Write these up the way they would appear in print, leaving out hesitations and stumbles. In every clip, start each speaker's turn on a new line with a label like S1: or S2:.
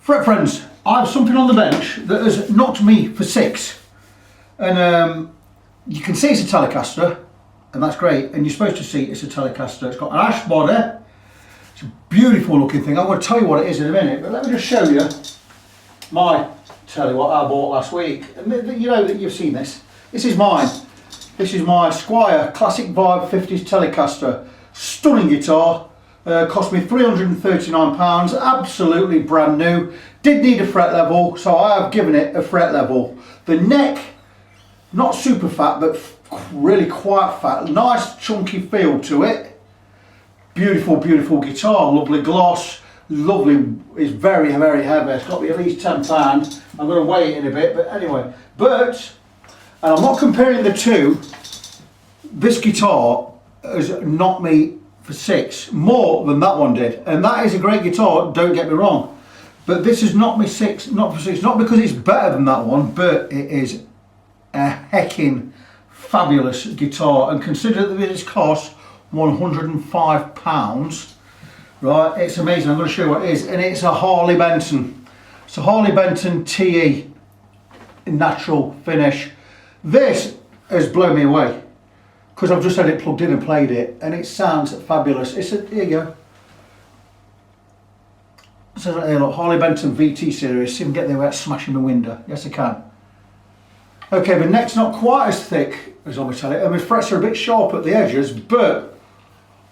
S1: Fret friends, I have something on the bench that has knocked me for 6. And you can see it's a Telecaster, and that's great. And you're supposed to see it's a Telecaster. It's got an ash body. It's a beautiful looking thing. I'm going to tell you what it is in a minute, but let me just show you tell you what I bought last week. And you know that you've seen this. This is mine. This is my Squire Classic Vibe 50s Telecaster. Stunning guitar. Cost me £339, absolutely brand new. Did need a fret level, so I have given it a fret level. The neck, not super fat, but really quite fat. Nice chunky feel to it. Beautiful, beautiful guitar. Lovely gloss. Lovely. It's very, very heavy. It's got to be at least £10. I'm going to weigh it in a bit, but anyway. And I'm not comparing the two. This guitar has knocked me for 6, more than that one did, and that is a great guitar, don't get me wrong, but this has knocked me 6, not for 6, not because it's better than that one, but it is a heckin' fabulous guitar. And consider that this costs £105, right? It's amazing. I'm going to show you what it is, and it's a Harley Benton. It's a Harley Benton TE natural finish. This has blown me away, because I've just had it plugged in and played it, and it sounds fabulous. Here you go. It says right here, look, Harley Benton VT series. See if I can get there without smashing my window. Yes, I can. Okay, the neck's not quite as thick as on my telly, and my frets are a bit sharp at the edges, but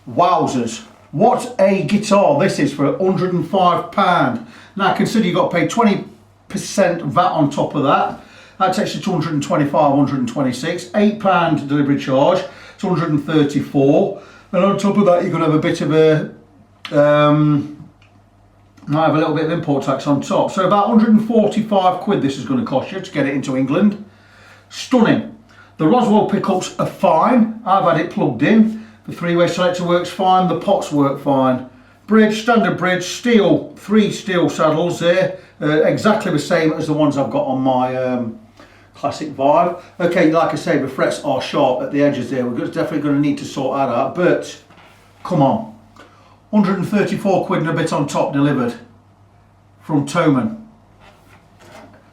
S1: wowzers. What a guitar this is for £105. Now consider you've got to pay 20% VAT on top of that. That takes you to 125, 126, £8 delivery charge, it's 134, and on top of that you're going to have a bit of might have a little bit of import tax on top. So about 145 quid this is going to cost you to get it into England. Stunning. The Roswell pickups are fine. I've had it plugged in. The 3-way selector works fine. The pots work fine. Bridge, standard bridge, steel, 3 steel saddles there, exactly the same as the ones I've got on my Classic Vibe. Okay, like I say, the frets are sharp at the edges there. We're definitely going to need to sort that out, but come on. 134 quid and a bit on top delivered from Thomann.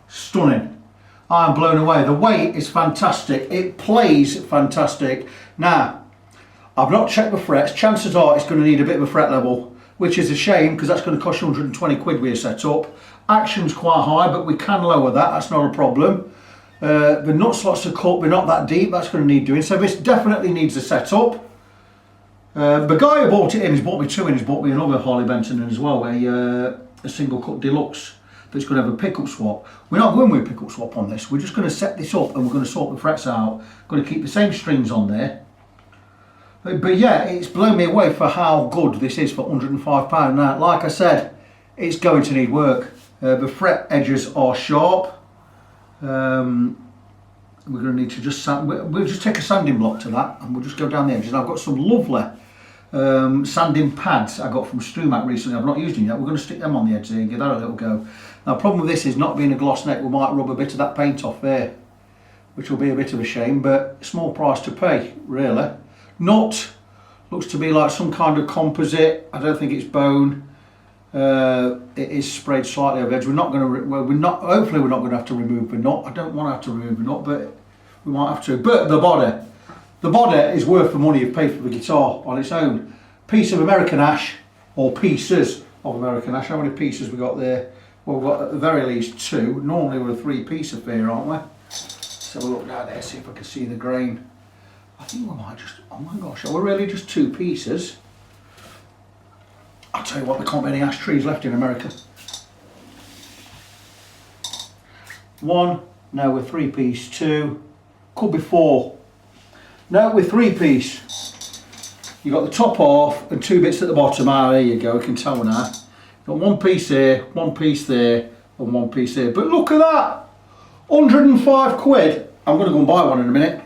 S1: Stunning. I am blown away. The weight is fantastic. It plays fantastic. Now, I've not checked the frets. Chances are it's going to need a bit of a fret level, which is a shame because that's going to cost you 120 quid with a setup. Action's quite high, but we can lower that. That's not a problem. The nut slots are cut, they're not that deep, that's going to need doing. So this definitely needs a setup. The guy who bought it in, he's bought me 2 in, he's bought me another Harley Benton in as well, a single cut deluxe that's going to have a pickup swap. We're not going with a pickup swap on this, we're just going to set this up and we're going to sort the frets out. Going to keep the same strings on there. But yeah, it's blown me away for how good this is for £105. Now, like I said, it's going to need work. The fret edges are sharp. We're going to need to just we'll just take a sanding block to that and we'll just go down the edges. I've got some lovely sanding pads I got from Stumac recently. I've not used them yet. We're going to stick them on the edge there and give that a little go. Now the problem with this is not being a gloss neck, we might rub a bit of that paint off there, which will be a bit of a shame, but small price to pay really. Nut looks to be like some kind of composite. I don't think it's bone. It is sprayed slightly over edge. We're not going to, hopefully we're not going to have to remove the nut. I don't want to have to remove the nut, but we might have to. But the body is worth the money you've paid for the guitar on its own. Piece of American ash, or pieces of American ash. How many pieces we got there? Well, we've got at the very least 2. Normally we're a 3-piece affair, aren't we? So we'll look down there, see if I can see the grain. I think we might just, oh my gosh, are we really just 2 pieces? I'll tell you what, there can't be any ash trees left in America. 1, no, we're 3-piece. 2, could be 4. No, we're 3-piece. You've got the top half and 2 bits at the bottom. Ah, there you go, I can tell now. You've got 1 piece here, 1 piece there, and 1 piece here. But look at that! 105 quid. I'm going to go and buy one in a minute.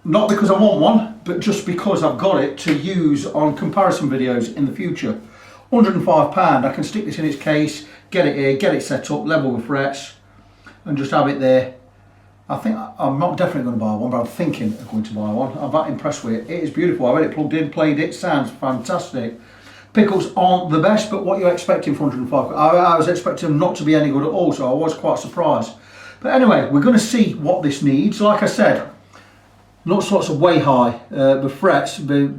S1: Not because I want one, but just because I've got it to use on comparison videos in the future. £105, I can stick this in its case, get it here, get it set up, level the frets, and just have it there. I think I'm not definitely going to buy one, but I'm thinking of going to buy one. I'm that impressed with it. It is beautiful. I've had it plugged in, played it, sounds fantastic. Pickups aren't the best, but what you're expecting for 105 quid? I was expecting them not to be any good at all, so I was quite surprised. But anyway, we're going to see what this needs. Like I said, lots of way high. The frets, the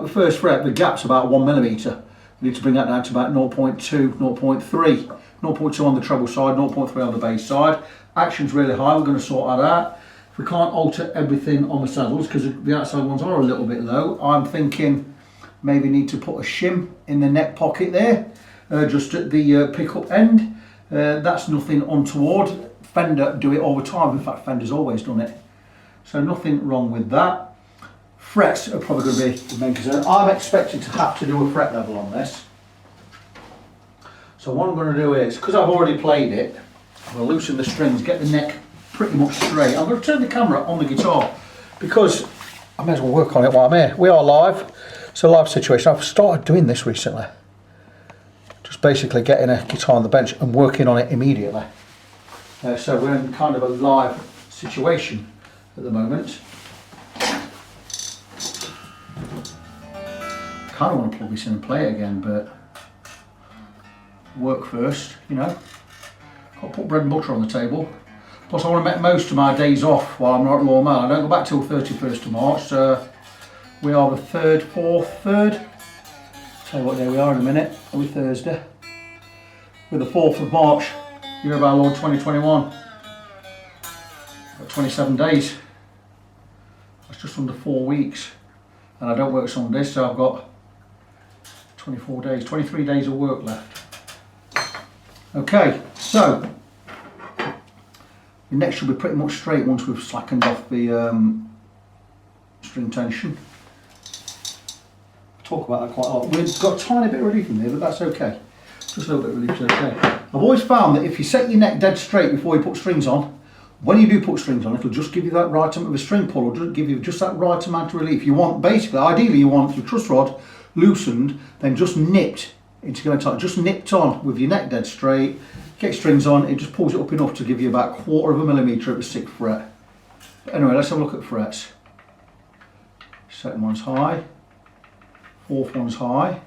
S1: first fret, the gap's about 1mm. We need to bring that down to about 0.2, 0.3. 0.2 on the treble side, 0.3 on the bass side. Action's really high, we're going to sort that out. If we can't alter everything on the saddles, because the outside ones are a little bit low, I'm thinking maybe need to put a shim in the neck pocket there, just at the pickup end. That's nothing untoward. Fender do it all the time. In fact, Fender's always done it. So nothing wrong with that. Frets are probably going to be the main concern. I'm expecting to have to do a fret level on this. So what I'm going to do is, because I've already played it, I'm going to loosen the strings, get the neck pretty much straight. I'm going to turn the camera on the guitar because I may as well work on it while I'm here. We are live. It's a live situation. I've started doing this recently. Just basically getting a guitar on the bench and working on it immediately. So we're in kind of a live situation at the moment. I kind of want to plug this in and play it again, but work first, you know. Got to put bread and butter on the table. Plus I want to make most of my days off while I'm not at Royal Mail. I don't go back till 31st of March. We are the 3rd, 3rd. Tell you what day we are in a minute. Are we Thursday? We're the 4th of March, year of our Lord 2021. Got 27 days. That's just under 4 weeks. And I don't work Sundays, so I've got 24 days, 23 days of work left. Okay, so the neck should be pretty much straight once we've slackened off the string tension. I talk about that quite a lot. We've got a tiny bit of relief in there, but that's okay. Just a little bit of relief is okay. I've always found that if you set your neck dead straight before you put strings on, when you do put strings on, it'll just give you that right amount of a string pull, or just give you just that right amount of relief. You want, basically, ideally you want your truss rod loosened, then just nipped into going tight, just nipped on with your neck dead straight, get strings on, it just pulls it up enough to give you about 1/4 millimetre at the 6th fret. But anyway, let's have a look at frets. Second one's high, 4th one's high.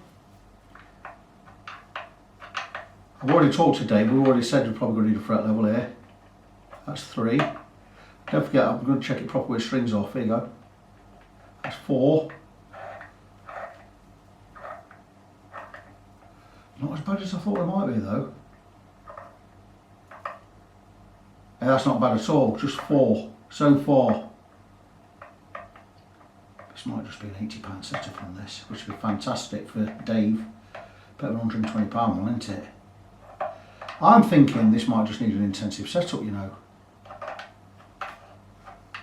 S1: I've already talked to Dave, we've already said we're probably going to need a fret level here. That's 3. Don't forget, I'm going to check it properly with strings off. Here you go. That's 4. Not as bad as I thought it might be though. Yeah, that's not bad at all, just 4 so far. This might just be an £80 setup on this, which would be fantastic for Dave. Better than £120 one, isn't it? I'm thinking this might just need an intensive setup, you know.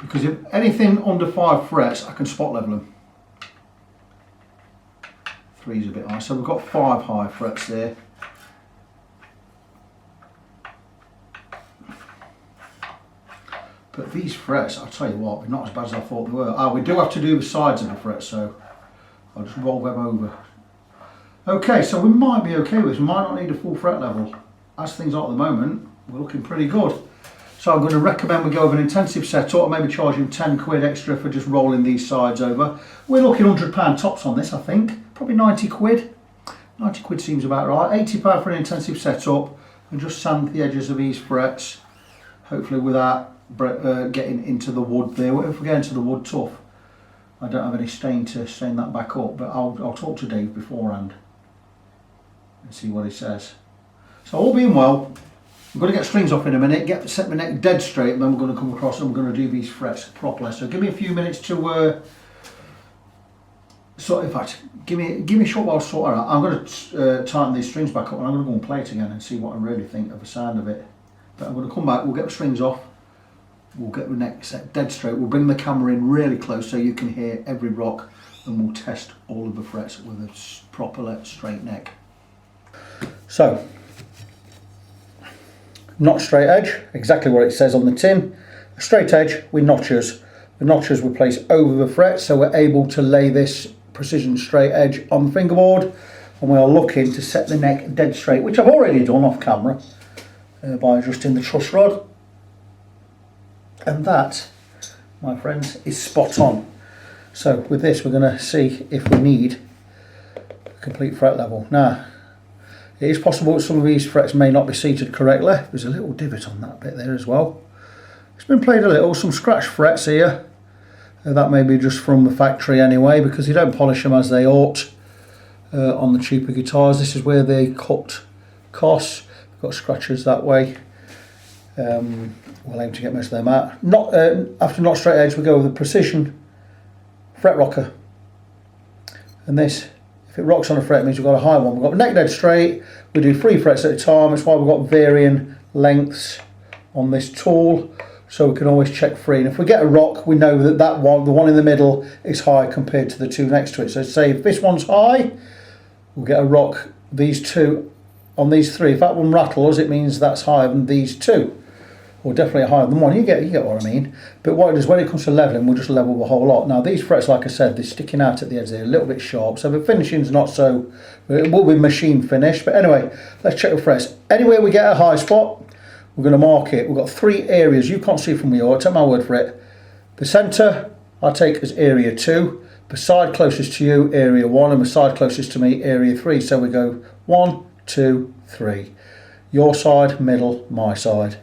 S1: Because if anything under 5 frets, I can spot level them. 3's a bit high, so we've got 5 high frets there. But these frets, I'll tell you what, they're not as bad as I thought they were. We do have to do the sides of the frets, so I'll just roll them over. Okay, so we might be okay with this. We might not need a full fret level. As things are at the moment, we're looking pretty good. So I'm going to recommend we go with an intensive setup, or maybe charge him 10 quid extra for just rolling these sides over. We're looking £100 tops on this, I think. Probably 90 quid. 90 quid seems about right. £80 for an intensive setup, and just sand the edges of these frets, hopefully without getting into the wood there. If we get into the wood, tough. I don't have any stain to stain that back up, but I'll talk to Dave beforehand and see what he says. So all being well, I'm going to get strings off in a minute, set my neck dead straight, and then we're going to come across and we're going to do these frets properly. So give me a few minutes to in fact, give me a short while to sort it out. I'm going to tighten these strings back up, and I'm going to go and play it again and see what I really think of the sound of it. But I'm going to come back, we'll get the strings off, we'll get the neck set dead straight, we'll bring the camera in really close so you can hear every rock, and we'll test all of the frets with a proper straight neck. So, notch straight edge, exactly what it says on the tin. A straight edge with notches. The notches we place over the frets, so we're able to lay this precision straight edge on the fingerboard, and we are looking to set the neck dead straight, which I've already done off camera by adjusting the truss rod. And that, my friends, is spot on. So with this we're going to see if we need complete fret level. Now, it is possible that some of these frets may not be seated correctly. There's a little divot on that bit there as well. It's been played a little, some scratch frets here. That may be just from the factory anyway, because you don't polish them as they ought on the cheaper guitars. This is where they cut costs. Got scratches that way. We'll aim to get most of them out. Not after not straight edge, we go with a precision fret rocker. And this, if it rocks on a fret, it means we've got a high one. We've got neck dead straight. We do 3 frets at a time. That's why we've got varying lengths on this tool, so we can always check free. And if we get a rock, we know that that one, the one in the middle, is high compared to the 2 next to it. So say if this one's high, we'll get a rock. These 2 on these 3. If that one rattles, it means that's higher than these 2. Or definitely higher than 1. You get what I mean. But what it is, when it comes to leveling, we'll just level the whole lot. Now these frets, like I said, they're sticking out at the edge. They're a little bit sharp, so the finishing's not so. It will be machine finish. But anyway, let's check the frets. Anywhere we get a high spot, we're going to mark it. We've got 3 areas. You can't see from your. Take my word for it. The centre I take as area 2. The side closest to you, area 1, and the side closest to me, area 3. So we go 1, 2, 3. Your side, middle, my side.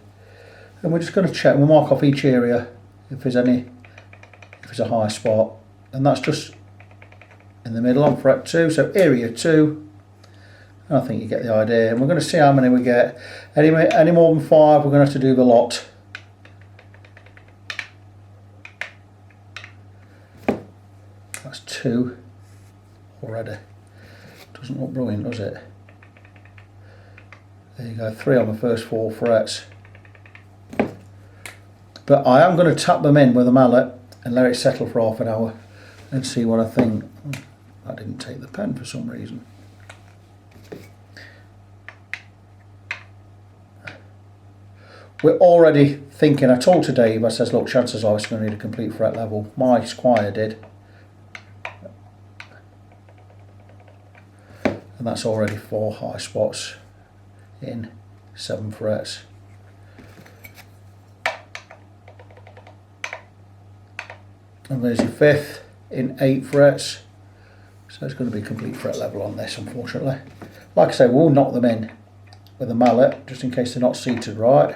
S1: And we're just going to check, we'll mark off each area if there's a high spot. And that's just in the middle on fret 2, so area 2. I think you get the idea. And we're going to see how many we get. Any more than 5, we're going to have to do the lot. That's 2 already. Doesn't look brilliant, does it? There you go, 3 on the first 4 frets. But I am going to tap them in with a mallet and let it settle for half an hour and see what I think. I didn't take the pen for some reason. We're already thinking, I told to Dave, I says, look, chances are it's going to need a complete fret level. My Squire did. And that's already 4 high spots in 7 frets. And there's your 5th in 8 frets. So it's going to be complete fret level on this, unfortunately. Like I say, we'll knock them in with a mallet, just in case they're not seated right.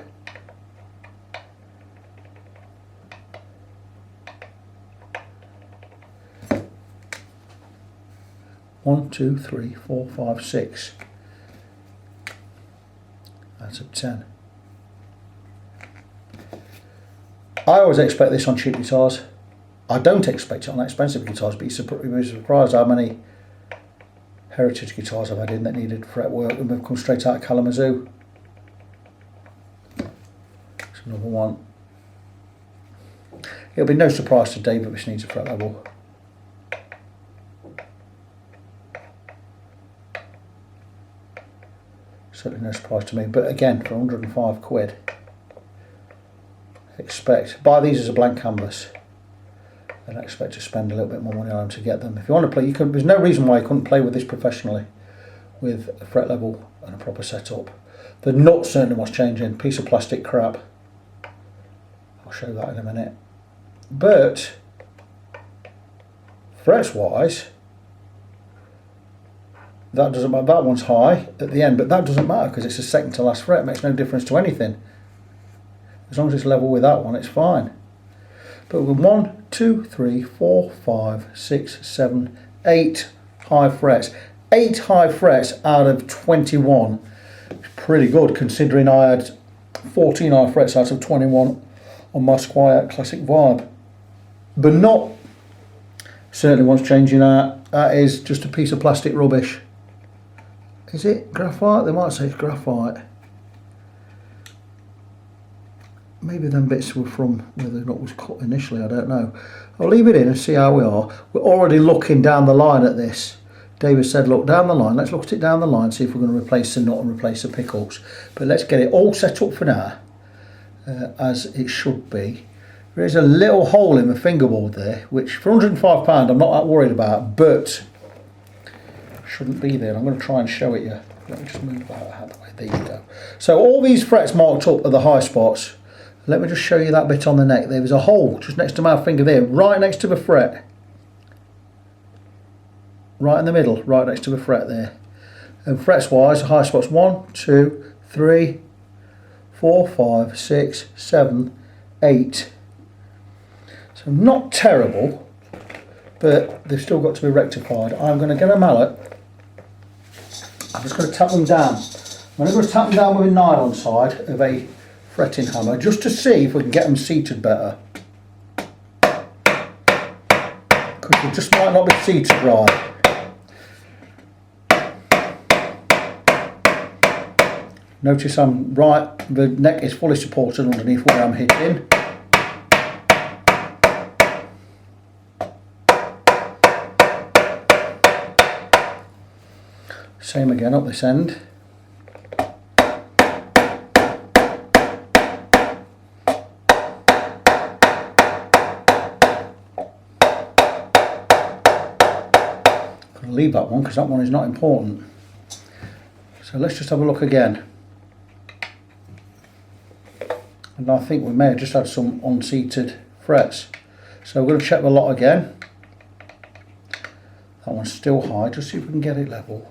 S1: One, 2, 3, 4, 5, 6. That's a 10. I always expect this on cheap guitars. I don't expect it on expensive guitars, but you'd be surprised how many heritage guitars I've had in that needed fret work and they've come straight out of Kalamazoo. It's another one. It'll be no surprise to Dave that this needs a fret level. Certainly no surprise to me, but again, for 105 quid, buy these as a blank canvas. And I expect to spend a little bit more money on them to get them. If you want to play, there's no reason why you couldn't play with this professionally, with a fret level and a proper setup. The nut certainly wants changing, piece of plastic crap. I'll show that in a minute. But frets wise, that doesn't matter. That one's high at the end, but that doesn't matter because it's the second to last fret. It makes no difference to anything. As long as it's level with that one, it's fine. But with 1, 2, 3, 4, 5, 6, 7, 8 high frets. 8 high frets out of 21. It's pretty good considering I had 14 high frets out of 21 on my Squire Classic Vibe. But not certainly wants changing that. That is just a piece of plastic rubbish. Is it graphite? They might say it's graphite. Maybe them bits were from where the nut was cut initially, I don't know. I'll leave it in and see how we are. We're already looking down the line at this. David said, look down the line, let's look at it down the line, see if we're going to replace the nut and replace the pickles. But let's get it all set up for now, as it should be. There is a little hole in the fingerboard there, which for £105 I'm not that worried about, but shouldn't be there. I'm going to try and show it you. Let me just move that out of the way. There you go. So all these frets marked up are the high spots. Let me just show you that bit on the neck. There was a hole just next to my finger there, right next to the fret, right in the middle, right next to the fret there. And frets wise, the high spot's 1, 2, 3, 4, 5, 6, 7, 8. So not terrible, but they've still got to be rectified. I'm going to get a mallet. I'm just going to tap them down. I'm going to tap them down with a nylon side of a fretting hammer just to see if we can get them seated better. Because they just might not be seated right. Notice I'm right, the neck is fully supported underneath where I'm hitting. Same again up this end. I'm going to leave that one because that one is not important. So let's just have a look again. And I think we may have just had some unseated frets. So we're going to check the lot again. That one's still high, just see if we can get it level.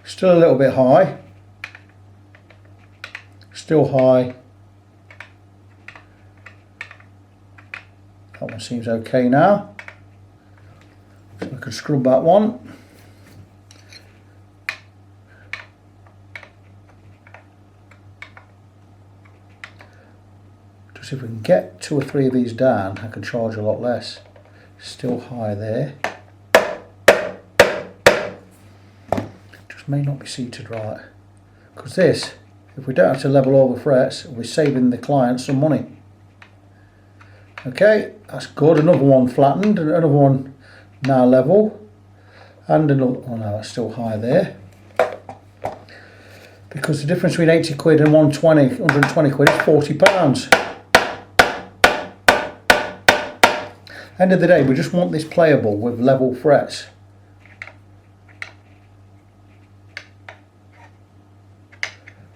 S1: Still a little bit high. Still high. That one seems okay now. So I can scrub that one. Just if we can get 2 or 3 of these down, I can charge a lot less. Still high there. Just may not be seated right. Because this, if we don't have to level all the frets, we're saving the client some money. Okay, that's good. Another one flattened, another one now level, and another, oh no, that's still high there. Because the difference between 80 quid and 120 quid is £40. End of the day, we just want this playable with level frets.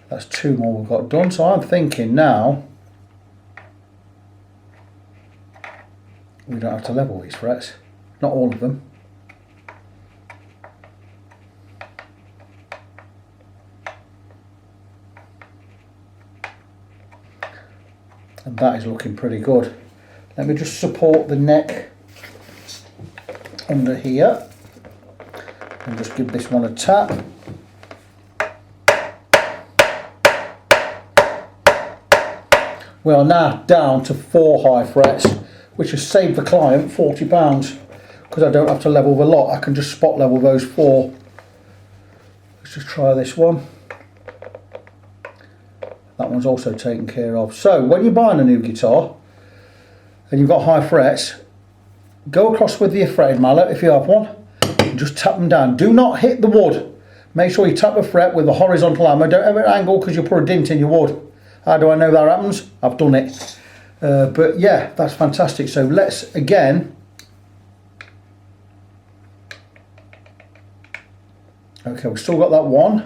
S1: That's 2 more we've got done, so I'm thinking now we don't have to level these frets, not all of them. And that is looking pretty good. Let me just support the neck under here and just give this one a tap. We are now down to 4 high frets, which has saved the client £40 because I don't have to level the lot. I can just spot level those 4. Let's just try this one. That one's also taken care of. So when you're buying a new guitar and you've got high frets, go across with your fretting mallet if you have one and just tap them down. Do not hit the wood. Make sure you tap the fret with the horizontal hammer. Don't ever angle because you'll put a dent in your wood. How do I know that happens? I've done it. But yeah, that's fantastic. So let's again. Okay, we've still got that one.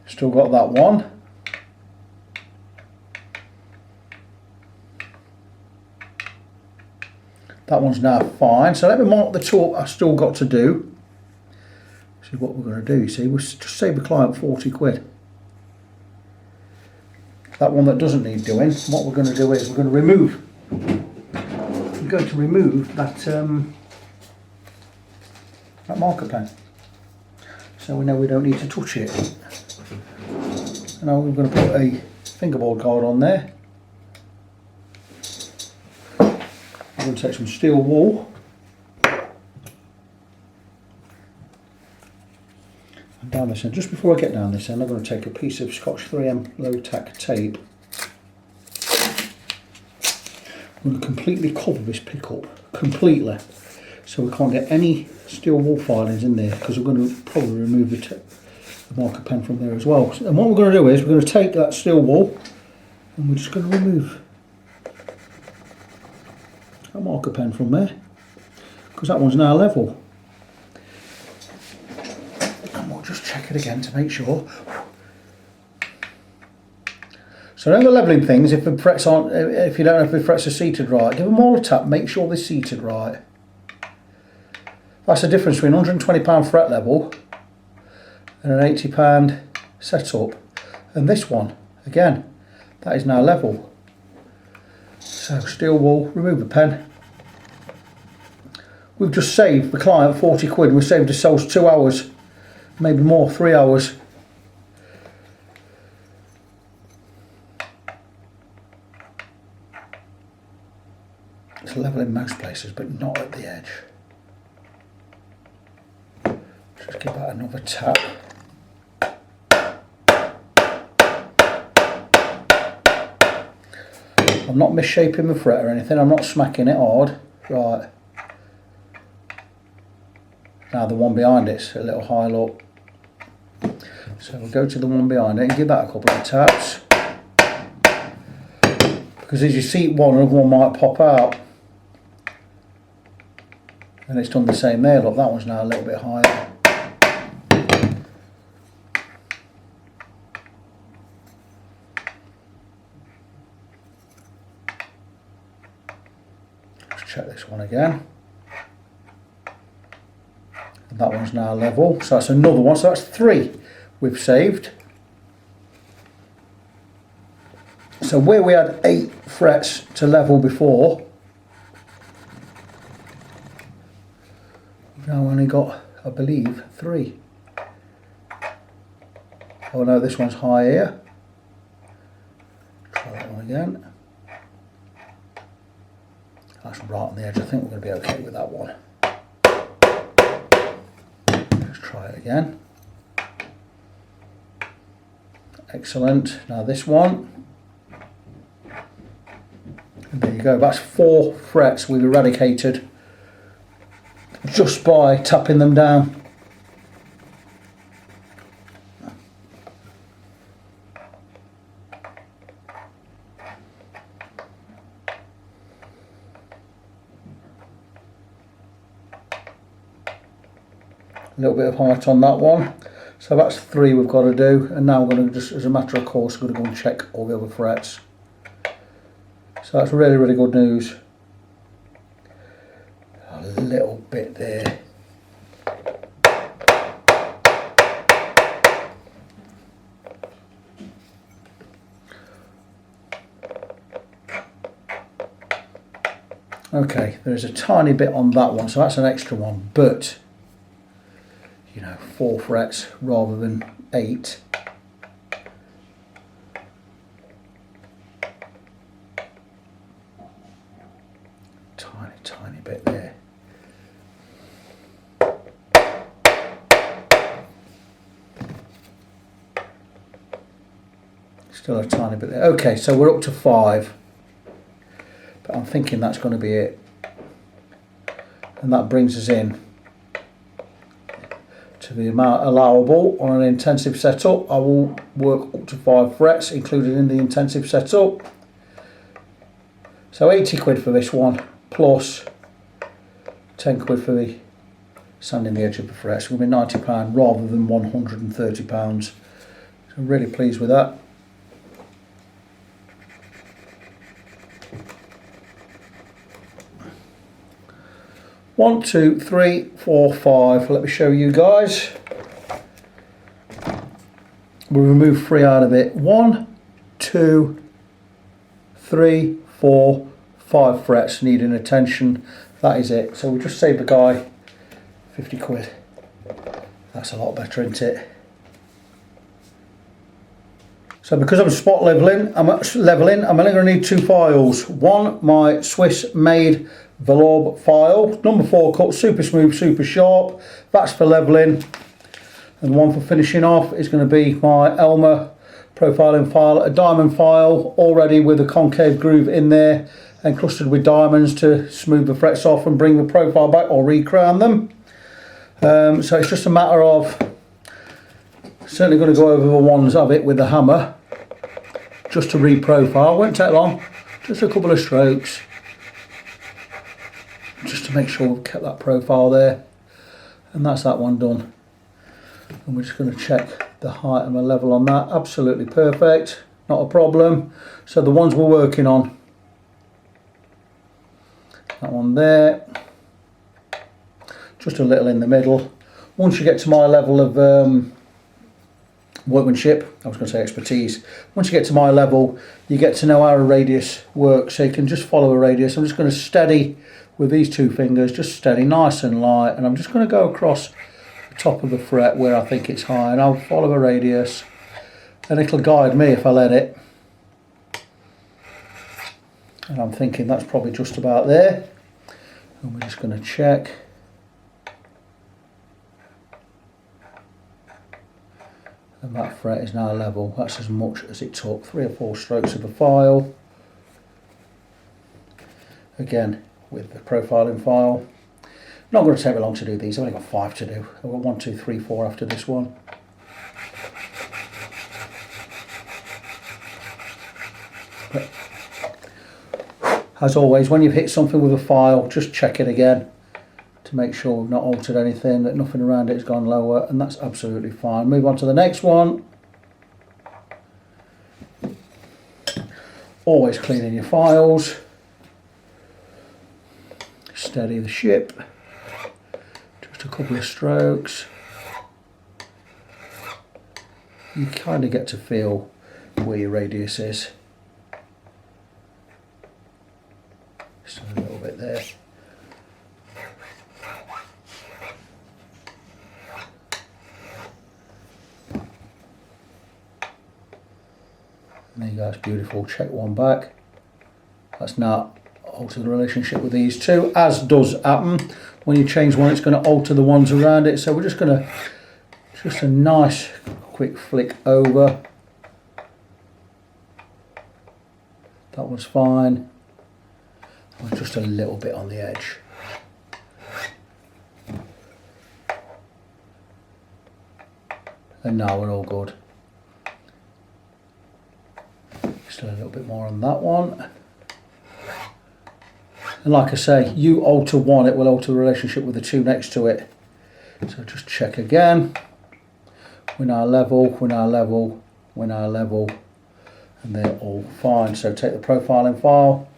S1: Still got that one. That one's now fine. So let me mark the 2 I've still got to do. This is what we're going to do. You see, we'll just save the client 40 quid. That one that doesn't need doing, what we're going to do is we're going to remove. We're going to remove that that marker pen, so we know we don't need to touch it. And now we're going to put a fingerboard guard on there. I'm going to take some steel wool and down this end. Just before I get down this end, I'm going to take a piece of Scotch 3M low tack tape. I'm going to completely cover this pickup, completely, so we can't get any steel wool filings in there, because we're going to probably remove the marker pen from there as well. And what we're going to do is we're going to take that steel wool and we're just going to remove that marker pen from there, because that one's now level. And we'll just check it again to make sure. So know the levelling things, if the frets aren't, if you don't know if the frets are seated right, give them all a tap, make sure they're seated right. That's the difference between £120 fret level and an £80 setup. And this one, again, that is now level. So steel wool, remove the pen. We've just saved the client 40 quid, we've saved ourselves 2 hours, maybe more, 3 hours. It's level in most places, but not at the edge. Just give that another tap. I'm not misshaping the fret or anything, I'm not smacking it hard. Right. Now the one behind it's a little high look. So we'll go to the one behind it and give that a couple of taps. Because as you seat one, another one might pop out. And it's done the same there, look, that one's now a little bit higher. Let's check this one again. And that one's now level, so that's another one, so that's 3 we've saved. So where we had 8 frets to level before, we've now only got, I believe, 3. Oh no, this one's high here. Try that one again. That's right on the edge, I think we're going to be okay with that one. Let's try it again. Excellent. Now this one. And there you go, that's 4 frets we've eradicated just by tapping them down. A little bit of height on that one. So that's 3 we've got to do, and now we're going to just, as a matter of course, we're going to go and check all the other frets. So that's really, really good news. A little bit there. Okay, there's a tiny bit on that one, so that's an extra one, but you know, 4 frets rather than 8. Tiny bit there. Still a tiny bit there. Okay, so we're up to 5. But I'm thinking that's going to be it. And that brings us in to the amount allowable on an intensive setup. I will work up to 5 frets included in the intensive setup. So 80 quid for this one, plus 10 quid for the sanding the edge of the frets. We'll be £90 rather than £130. So I'm really pleased with that. One, two, three, 4, 5. Let me show you guys. We'll remove 3 out of it. 1, 2, 3, 4, 5 frets needing attention. That is it. So we'll just save the guy 50 quid. That's a lot better, isn't it? So because I'm spot leveling, I'm only going to need 2 files. One, my Swiss made Velour file, number 4 cut, super smooth, super sharp. That's for leveling. And one for finishing off is going to be my Elmer profiling file, a diamond file, already with a concave groove in there, encrusted with diamonds to smooth the frets off and bring the profile back or recrown them. So it's just a matter of certainly going to go over the ones of it with the hammer just to reprofile. Won't take long, just a couple of strokes just to make sure we've kept that profile there, and that's that one done. And we're just going to check the height and the level on that. Absolutely perfect. not a problem. So the ones we're working on, that one there, just a little in the middle. Once you get to my level of workmanship, I was going to say expertise, once you get to my level, you get to know how a radius works, so you can just follow a radius. I'm just going to steady with these two fingers, just steady, nice and light, and I'm just going to go across the top of the fret where I think it's high, and I'll follow a radius, and it'll guide me if I let it. And I'm thinking that's probably just about there, and we're just going to check. And that fret is now level. That's as much as it took, 3 or 4 strokes of a file. Again, with the profiling file. Not going to take me long to do these, I've only got 5 to do. I've got 1, 2, 3, 4 after this one. But as always, when you've hit something with a file, just check it again to make sure we've not altered anything, that nothing around it has gone lower, and that's absolutely fine. Move on to the next one. Always cleaning your files. Steady the ship. Just a couple of strokes. You kind of get to feel where your radius is. Just a little bit there. There you go, it's beautiful. Check one back. That's now altered the relationship with these two, as does happen. When you change one, it's going to alter the ones around it. So we're just going to, just a nice quick flick over. That was fine. Just a little bit on the edge. And now we're all good. Just a little bit more on that one. And like I say, you alter one, it will alter the relationship with the two next to it. So just check again. We're now level, we're now level, we're now level, and they're all fine. So take the profiling file.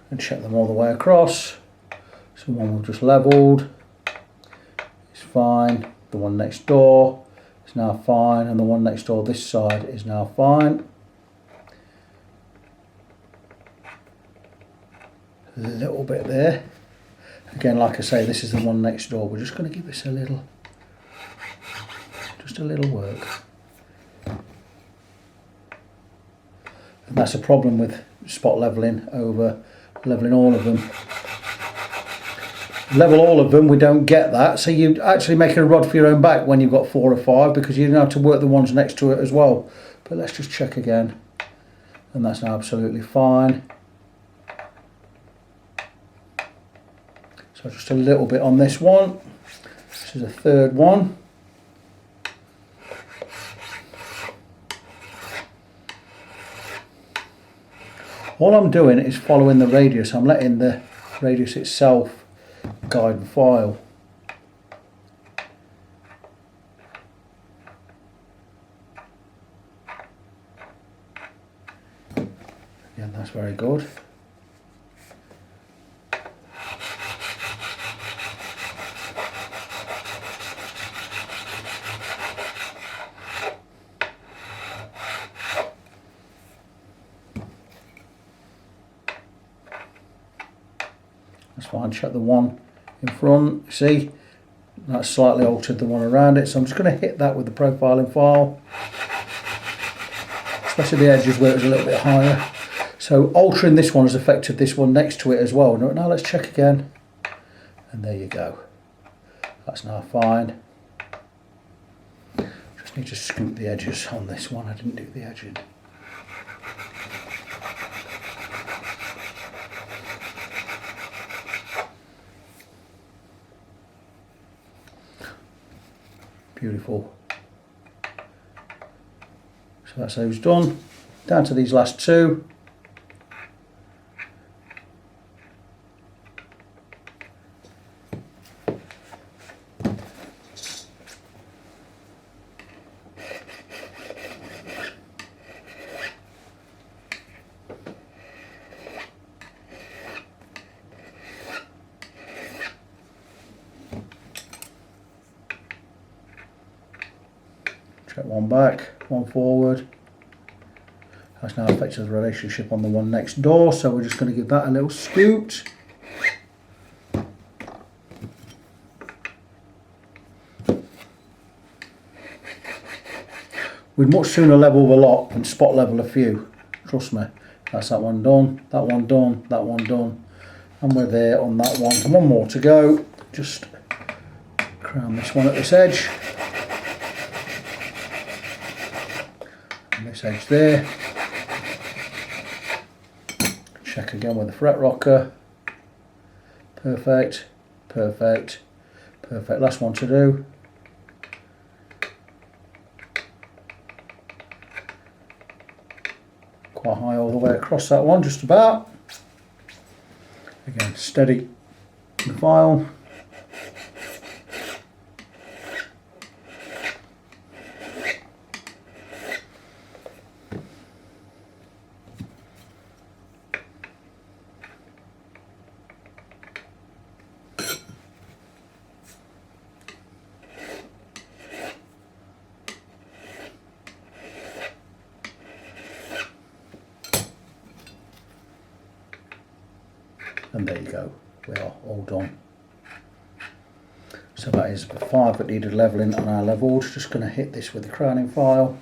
S1: And check them all the way across. So one we've just levelled is fine. The one next door is now fine, and the one next door this side is now fine. A little bit there. Again, like I say, this is the one next door. We're just going to give this a little, just a little work. And that's a problem with spot levelling over levelling all of them. Level all of them, we don't get that, so you're actually making a rod for your own back when you've got 4 or 5, because you don't have to work the ones next to it as well. But let's just check again, and that's now absolutely fine. So just a little bit on this one. This is a third one. All I'm doing is following the radius. I'm letting the radius itself guide the file. Yeah, that's very good. That's fine. Check the one in front. See, that's slightly altered the one around it. So I'm just going to hit that with the profiling file, especially the edges where it was a little bit higher. So altering this one has affected this one next to it as well. Now let's check again. And there you go. That's now fine. Just need to scoop the edges on this one. I didn't do the edging. Beautiful. So that's those done. Down to these last two. Check one back, one forward. That's now affected the relationship on the one next door, so we're just going to give that a little scoot. We'd much sooner level the lot than spot level a few, trust me. That's that one done, that one done, that one done, and we're there on that one. And one more to go. Just crown this one at this edge. And this edge there. Check again with the fret rocker. Perfect, perfect, perfect. Last one to do. Quite high all the way across that one, just about. Again, steady the file. And there you go, we are all done. So that is the 5 that needed levelling on our levelled. Just going to hit this with the crowning file.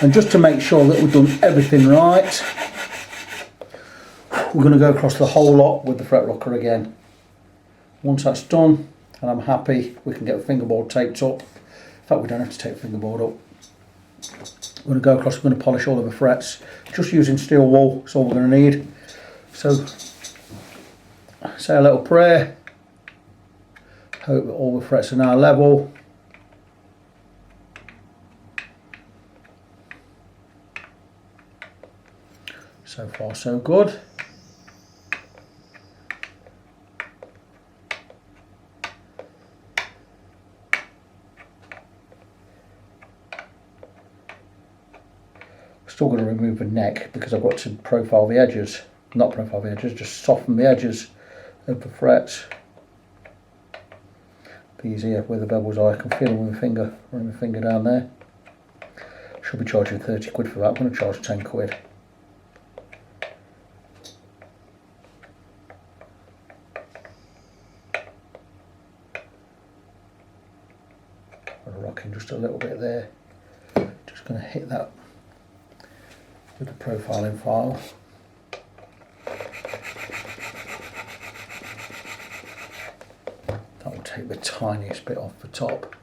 S1: And just to make sure that we've done everything right, we're going to go across the whole lot with the fret rocker again. Once that's done and I'm happy, we can get the fingerboard taped up. In fact, we don't have to tape the fingerboard up. We're going to go across, we're going to polish all of the frets, just using steel wool, that's all we're going to need. So, say a little prayer, hope that all the frets are now level. So far so good. Still going to remove the neck because I've got to profile the edges, not profile the edges, just soften the edges of the frets. Be easier where the bevels are. I can feel them with my finger, running my finger down there. Should be charging 30 quid for that. I'm going to charge 10 quid. I'm rocking just a little bit there. Just going to hit that with the profiling file. That will take the tiniest bit off the top.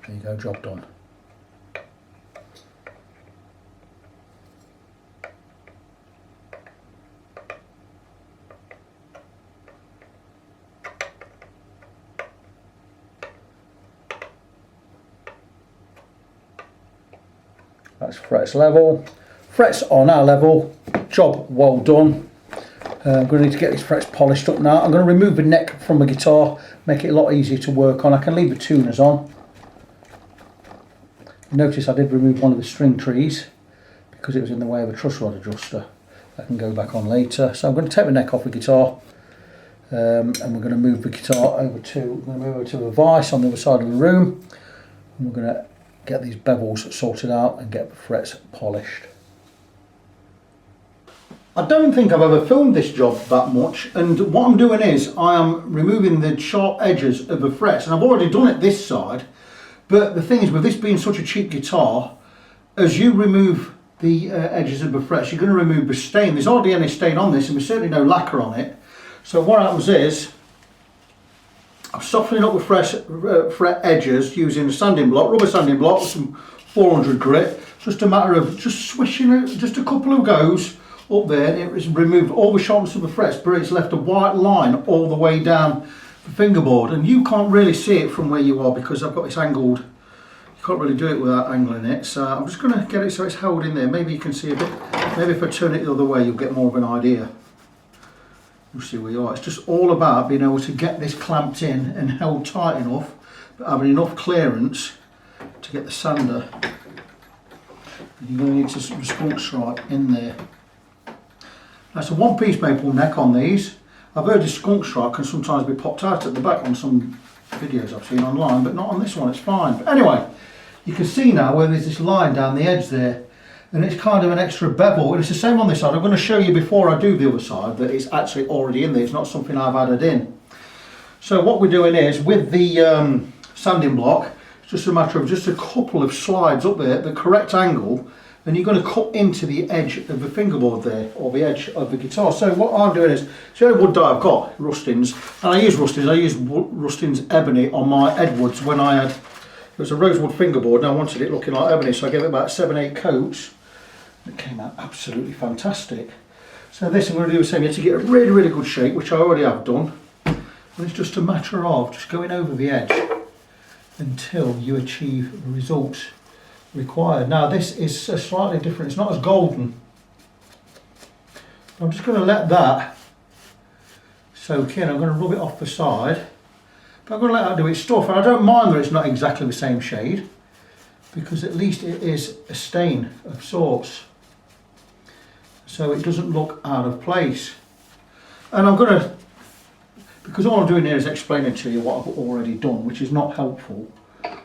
S1: There you go, job done. That's frets level. Frets are now level. Job well done. I'm going to need to get these frets polished up now. I'm going to remove the neck from the guitar, make it a lot easier to work on. I can leave the tuners on. Notice I did remove one of the string trees because it was in the way of a truss rod adjuster. I can go back on later. So I'm going to take the neck off the guitar and we're going to move the guitar over to a vise on the other side of the room. And we're going to get these bevels sorted out and get the frets polished. I don't think I've ever filmed this job that much, and what I'm doing is I am removing the sharp edges of the frets, and I've already done it this side, but the thing is, with this being such a cheap guitar, as you remove the edges of the frets, you're going to remove the stain. There's hardly any stain on this, and there's certainly no lacquer on it. So what happens is I'm softening up the fret edges using a sanding block, rubber sanding block with some 400 grit. Just a matter of just swishing it, just a couple of goes up there, it has removed all the sharpness of the frets, but it's left a white line all the way down the fingerboard, and you can't really see it from where you are because I've got this angled. You can't really do it without angling it, so I'm just going to get it so it's held in there. Maybe you can see a bit, maybe if I turn it the other way you'll get more of an idea. You'll see where you are. It's just all about being able to get this clamped in and held tight enough, but having enough clearance to get the sander. You're going to need some skunk stripe in there. That's a one-piece maple neck on these. I've heard the skunk stripe can sometimes be popped out at the back on some videos I've seen online, but not on this one, it's fine. But anyway, you can see now where there's this line down the edge there, and it's kind of an extra bevel, and it's the same on this side. I'm going to show you before I do the other side that it's actually already in there, it's not something I've added in. So what we're doing is, with the sanding block, it's just a matter of just a couple of slides up there at the correct angle, and you're going to cut into the edge of the fingerboard there, or the edge of the guitar. So what I'm doing is, the only wood die I've got, Rustins, and I use Rustins Ebony on my Edwards when I had, it was a rosewood fingerboard and I wanted it looking like ebony, so I gave it about 7-8 coats. It came out absolutely fantastic. So this I'm going to do the same. You have to get a really, really good shape, which I already have done. And it's just a matter of just going over the edge until you achieve the results required. Now this is slightly different, it's not as golden. I'm just going to let that soak in. I'm going to rub it off the side, but I'm going to let that do its stuff, and I don't mind that it's not exactly the same shade, because at least it is a stain of sorts, so it doesn't look out of place. And I'm going to, because all I'm doing here is explaining to you what I've already done, which is not helpful,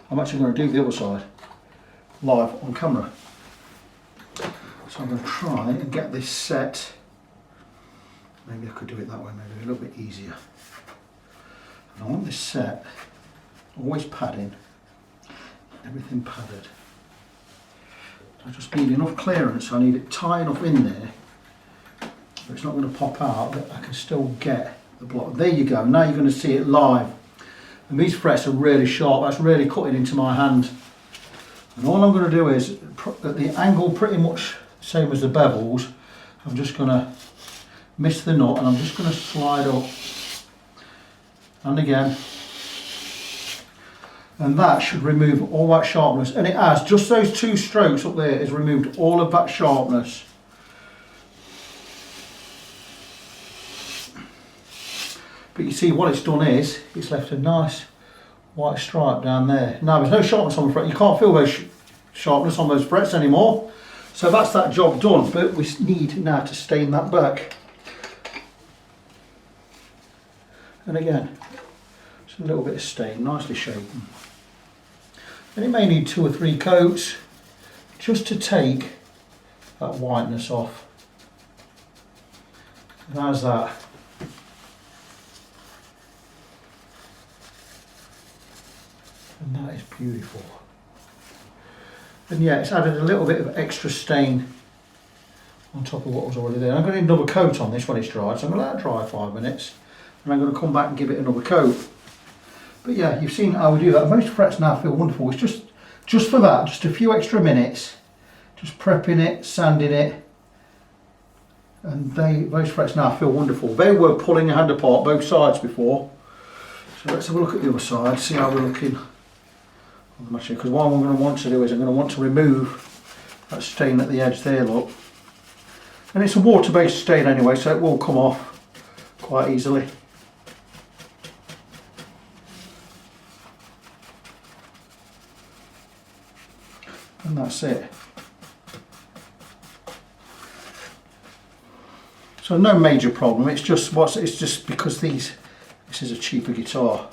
S1: I'm actually going to do the other side live on camera. So I'm going to try and get this set. Maybe I could do it that way, maybe a little bit easier. And I want this set, always padding, everything padded. I just need enough clearance, I need it tight enough in there, but it's not going to pop out, but I can still get the block. There you go, now you're going to see it live. And these frets are really sharp, that's really cutting into my hand. And all I'm going to do is, at the angle pretty much same as the bevels, I'm just going to miss the nut and I'm just going to slide up and again, and that should remove all that sharpness, and it has. Just those 2 strokes up there has removed all of that sharpness. But you see what it's done is, it's left a nice white stripe down there. Now there's no sharpness on the fret, you can't feel those sharpness on those frets anymore, so that's that job done. But we need now to stain that back, and again just a little bit of stain, nicely shapen, and it may need 2 or 3 coats just to take that whiteness off. And how's that? And that is beautiful. And yeah, it's added a little bit of extra stain on top of what was already there. I'm going to need another coat on this when it's dried, so I'm going to let it dry 5 minutes, and I'm going to come back and give it another coat. But yeah, you've seen how we do that. Most frets now feel wonderful. It's just for that, just a few extra minutes, just prepping it, sanding it, and those frets now feel wonderful. They were pulling your hand apart both sides before. So let's have a look at the other side, see how we're looking. Because what I'm going to want to do is I'm going to want to remove that stain at the edge there, look. And it's a water-based stain anyway, so it will come off quite easily. And that's it. So no major problem, it's just because this is a cheaper guitar.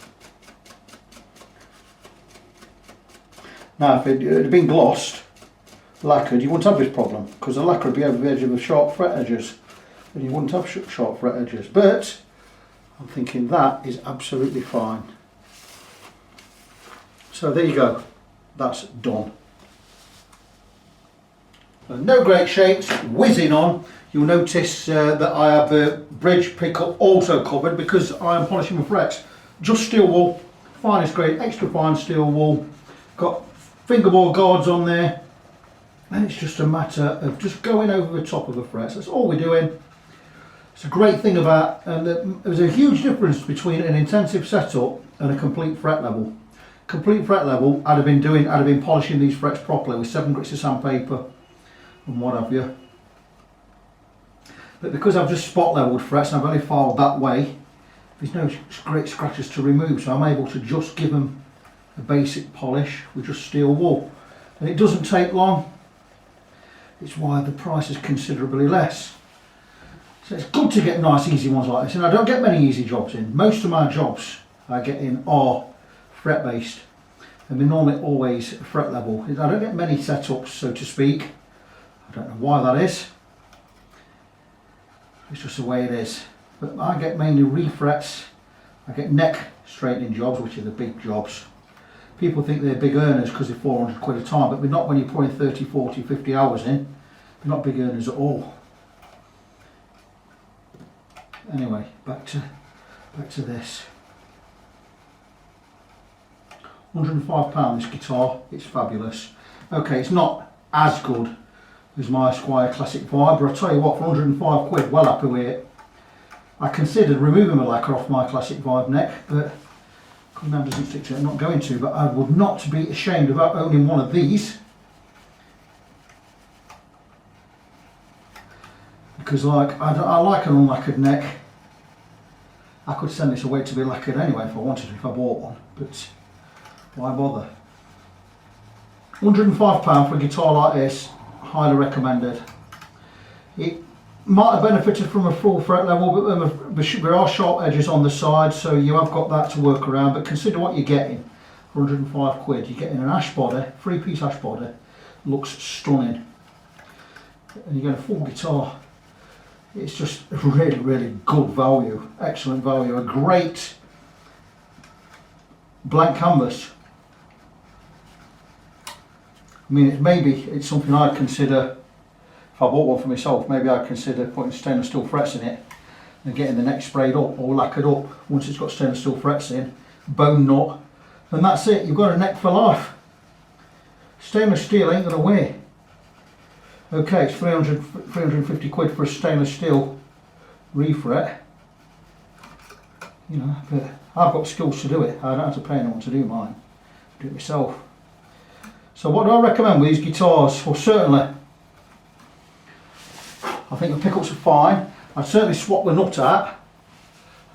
S1: Now if it had been glossed, lacquered, you wouldn't have this problem, because the lacquer would be over the edge of the sharp fret edges and you wouldn't have sharp fret edges. But I'm thinking that is absolutely fine. So there you go, that's done. No great shapes, whizzing on. You'll notice that I have the bridge pickup also covered because I am polishing my frets. Just steel wool, finest grade, extra fine steel wool. Got fingerboard guards on there, And it's just a matter of just going over the top of the frets. That's all we're doing. It's a great thing about, and there's a huge difference between an intensive setup and a complete fret level. Complete fret level, I'd have been polishing these frets properly with 7 grits of sandpaper and what have you. But because I've just spot leveled frets and I've only filed that way, there's no great scratches to remove, so I'm able to just give them a basic polish with just steel wool. And it doesn't take long. It's why the price is considerably less. So it's good to get nice easy ones like this, and I don't get many easy jobs in. Most of my jobs I get in are fret based, and they're normally always fret level. I don't get many setups, so to speak. I don't know why that is. It's just the way it is. But I get mainly refrets. I get neck straightening jobs, which are the big jobs. People think they're big earners because they're 400 quid a time, but they're not when you're putting 30, 40, 50 hours in. They're not big earners at all. Anyway, back to this. £105 this guitar, it's fabulous. Okay, it's not as good as my Squire Classic Vibe, but I'll tell you what, for 105 quid, well happy with it. I considered removing the lacquer off my Classic Vibe neck, but now doesn't stick to it, I'm not going to, but I would not be ashamed about owning one of these. Because like, I like an unlacquered neck. I could send this away to be lacquered anyway if I wanted to, if I bought one, but why bother? £105 for a guitar like this, highly recommended. It might have benefited from a full fret level, but there are sharp edges on the side, so you have got that to work around, but consider what you're getting. 105 quid, you're getting an ash body, 3-piece ash body, looks stunning. And you're getting a full guitar. It's just really, really good value, excellent value, a great blank canvas. I mean, maybe it's something I'd consider, if I bought one for myself, maybe I'd consider putting stainless steel frets in it and getting the neck sprayed up or lacquered up once it's got stainless steel frets in, bone nut, and that's it, you've got a neck for life. Stainless steel ain't going to wear. Okay, it's 350 quid for a stainless steel refret, you know, but I've got skills to do it. I don't have to pay anyone to do mine, I do it myself. So what do I recommend with these guitars? Well, certainly, I think the pickups are fine. I'd certainly swap the nut out.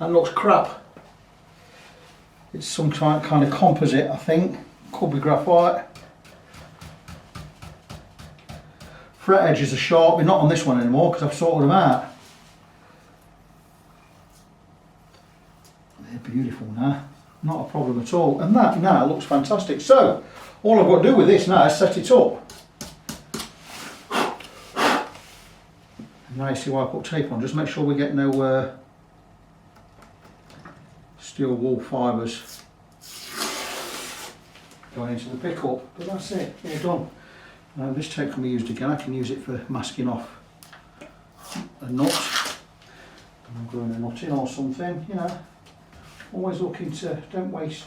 S1: That looks crap. It's some kind of composite, I think. Could be graphite. Fret edges are sharp. They're not on this one anymore because I've sorted them out. They're beautiful now. Not a problem at all. And that now looks fantastic. So, all I've got to do with this now is set it up. And now you see why I put tape on. Just make sure we get no steel wool fibres going into the pickup. But that's it. Yeah, done. This tape can be used again. I can use it for masking off a nut. I'm gluing a nut in or something, you know. Always looking to, don't waste,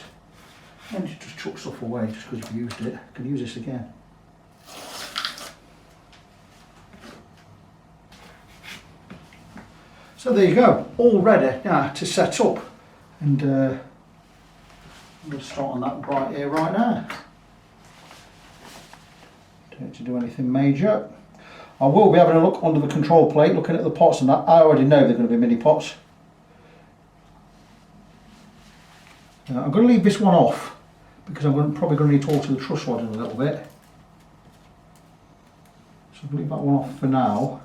S1: and just chuck stuff away just because you've used it. I can use this again. So there you go, all ready now to set up. And I'm going to start on that bright here right now. Don't need to do anything major. I will be having a look under the control plate, looking at the pots and that. I already know they're going to be mini pots. I'm going to leave this one off because I'm probably going to need to alter the truss rod in a little bit. So I'll leave that one off for now.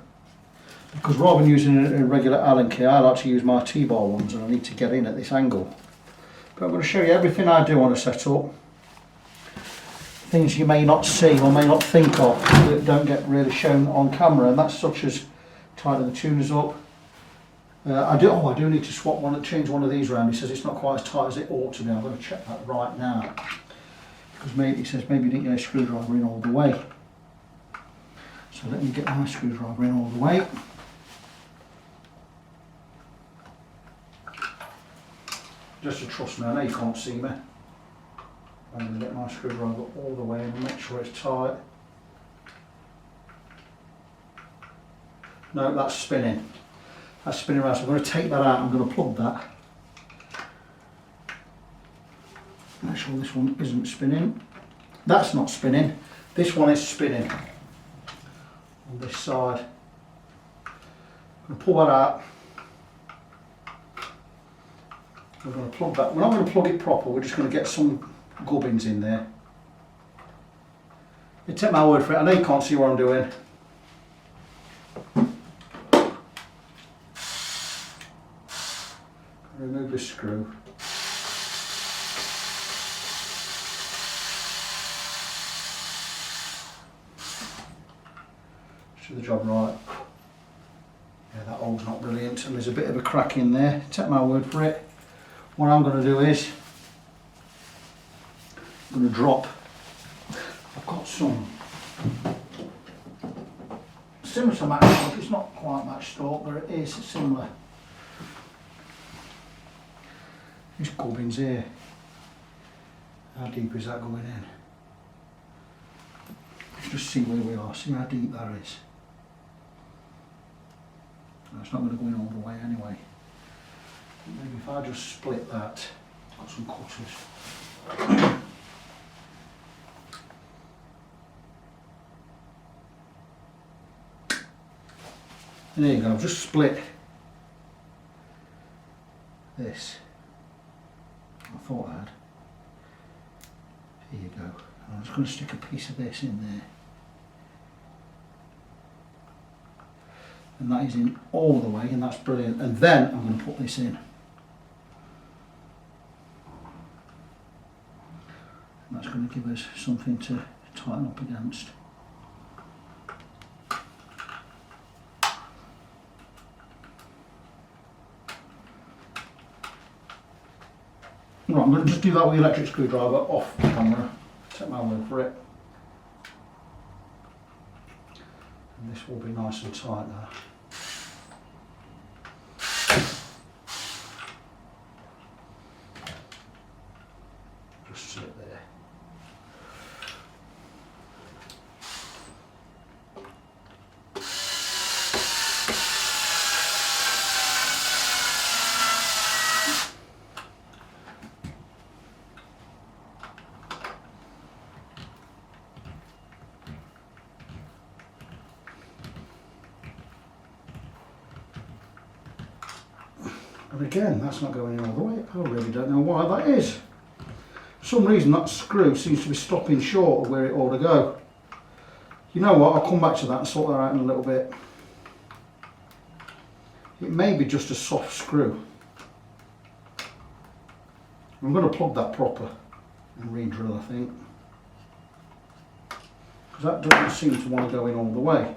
S1: Because rather than using a regular Allen key, I like to use my T-bar ones, and I need to get in at this angle. But I'm going to show you everything I do on a setup. Things you may not see or may not think of that don't get really shown on camera, and that's such as tightening the tuners up. I do need to change one of these around. He says it's not quite as tight as it ought to be. I'm going to check that right now. Because maybe, he says maybe you didn't get a screwdriver in all the way. So let me get my screwdriver in all the way. Just to trust me, I know you can't see me. I'm going to get my screwdriver all the way and make sure it's tight. No, that's spinning. That's spinning around. So I'm going to take that out. I'm going to plug that. Make sure this one isn't spinning. That's not spinning. This one is spinning on this side. I'm going to pull that out. We're going to plug that. We're not going to plug it proper. We're just going to get some gubbins in there. You take my word for it. I know you can't see what I'm doing. Remove this screw. Do the job right. Yeah, that hole's not brilliant, and there's a bit of a crack in there. Take my word for it. What I'm going to do is I'm going to drop. I've got some similar to matchstalk. It's not quite matchstalk, but it is similar. These gubbins here. How deep is that going in? Let's just see where we are. See how deep that is. No, it's not going to go in all the way anyway. Maybe if I just split that. Got some cutters. And there you go. I've just split this. I thought I had. Here you go. I'm just going to stick a piece of this in there. And that is in all the way, and that's brilliant. And then I'm going to put this in. And that's going to give us something to tighten up against. Right, I'm going to just do that with the electric screwdriver off the camera. Take my word for it. And this will be nice and tight now. Just sit there. And again, that's not going in all the way. I really don't know why that is. For some reason that screw seems to be stopping short of where it ought to go. You know what, I'll come back to that and sort that out in a little bit. It may be just a soft screw. I'm going to plug that proper and re-drill, I think. Because that doesn't seem to want to go in all the way.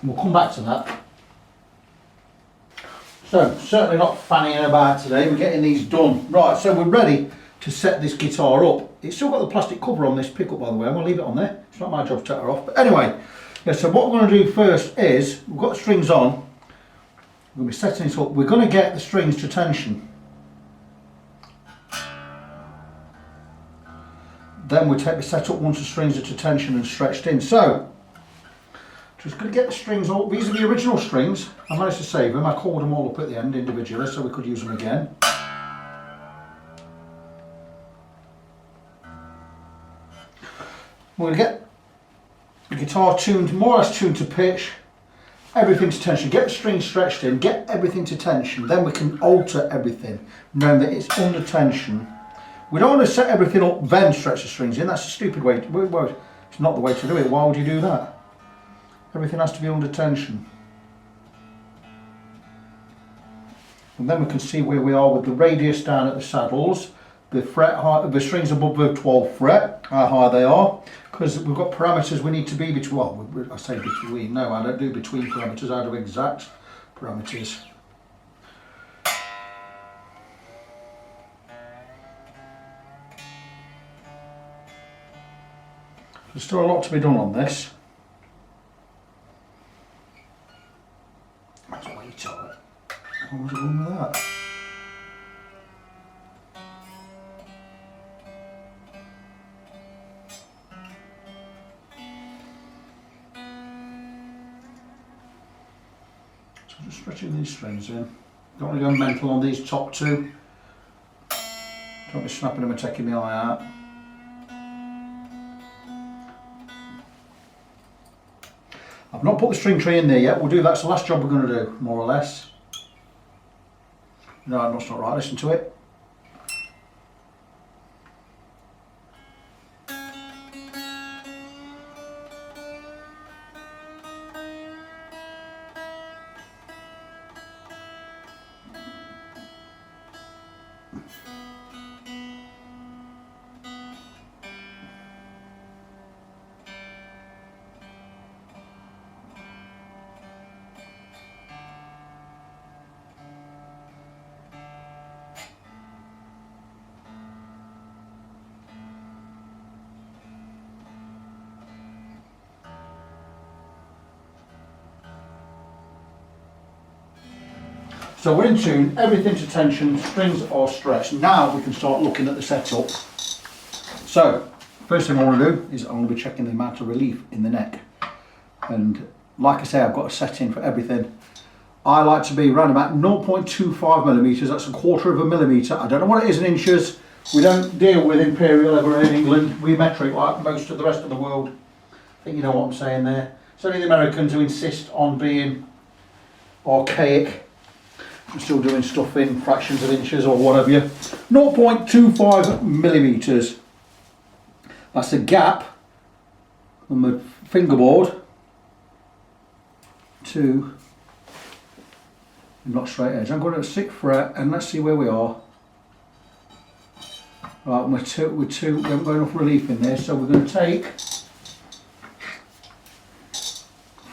S1: We'll come back to that. So, certainly not fanning about today, we're getting these done. Right, so we're ready to set this guitar up. It's still got the plastic cover on this pickup, by the way. I'm going to leave it on there. It's not my job to take her off. But anyway, yeah, so what we're going to do first is, we've got the strings on. We're going to be setting this up. We're going to get the strings to tension. Then we'll take the setup once the strings are to tension and stretched in. So, just going to get the strings all. These are the original strings. I managed to save them. I corded them all up at the end individually so we could use them again. We're going to get the guitar tuned, more or less tuned to pitch, everything to tension. Get the strings stretched in, get everything to tension. Then we can alter everything, knowing that it's under tension. We don't want to set everything up, then stretch the strings in. That's a stupid way. Well, it's not the way to do it. Why would you do that? Everything has to be under tension. And then we can see where we are with the radius down at the saddles, the fret height, the strings above the 12th fret, how high they are, because we've got parameters we need to be between. Well, I say between. No, I don't do between parameters. I do exact parameters. There's still a lot to be done on this. That's way tight. So just stretching these strings in. Don't want to go mental on these top two. Don't be snapping them and taking the eye out. I've not put the string tree in there yet. We'll do that. It's the last job we're going to do, more or less. No, that's not right. Listen to it. So we're in tune, everything's attention, strings are stretched. Now we can start looking at the setup. So, first thing I want to do is I'm going to be checking the amount of relief in the neck. And like I say, I've got a setting for everything. I like to be around about 0.25 millimeters, that's a quarter of a millimeter. I don't know what it is in inches. We don't deal with imperial ever in England. We metric like most of the rest of the world. I think you know what I'm saying there. It's only the Americans who insist on being archaic. I'm still doing stuff in fractions of inches or whatever. 0.25 millimeters. That's the gap on the fingerboard to not straight edge. I'm going to 6th fret and let's see where we are. Right, we haven't got enough relief in there, so we're going to take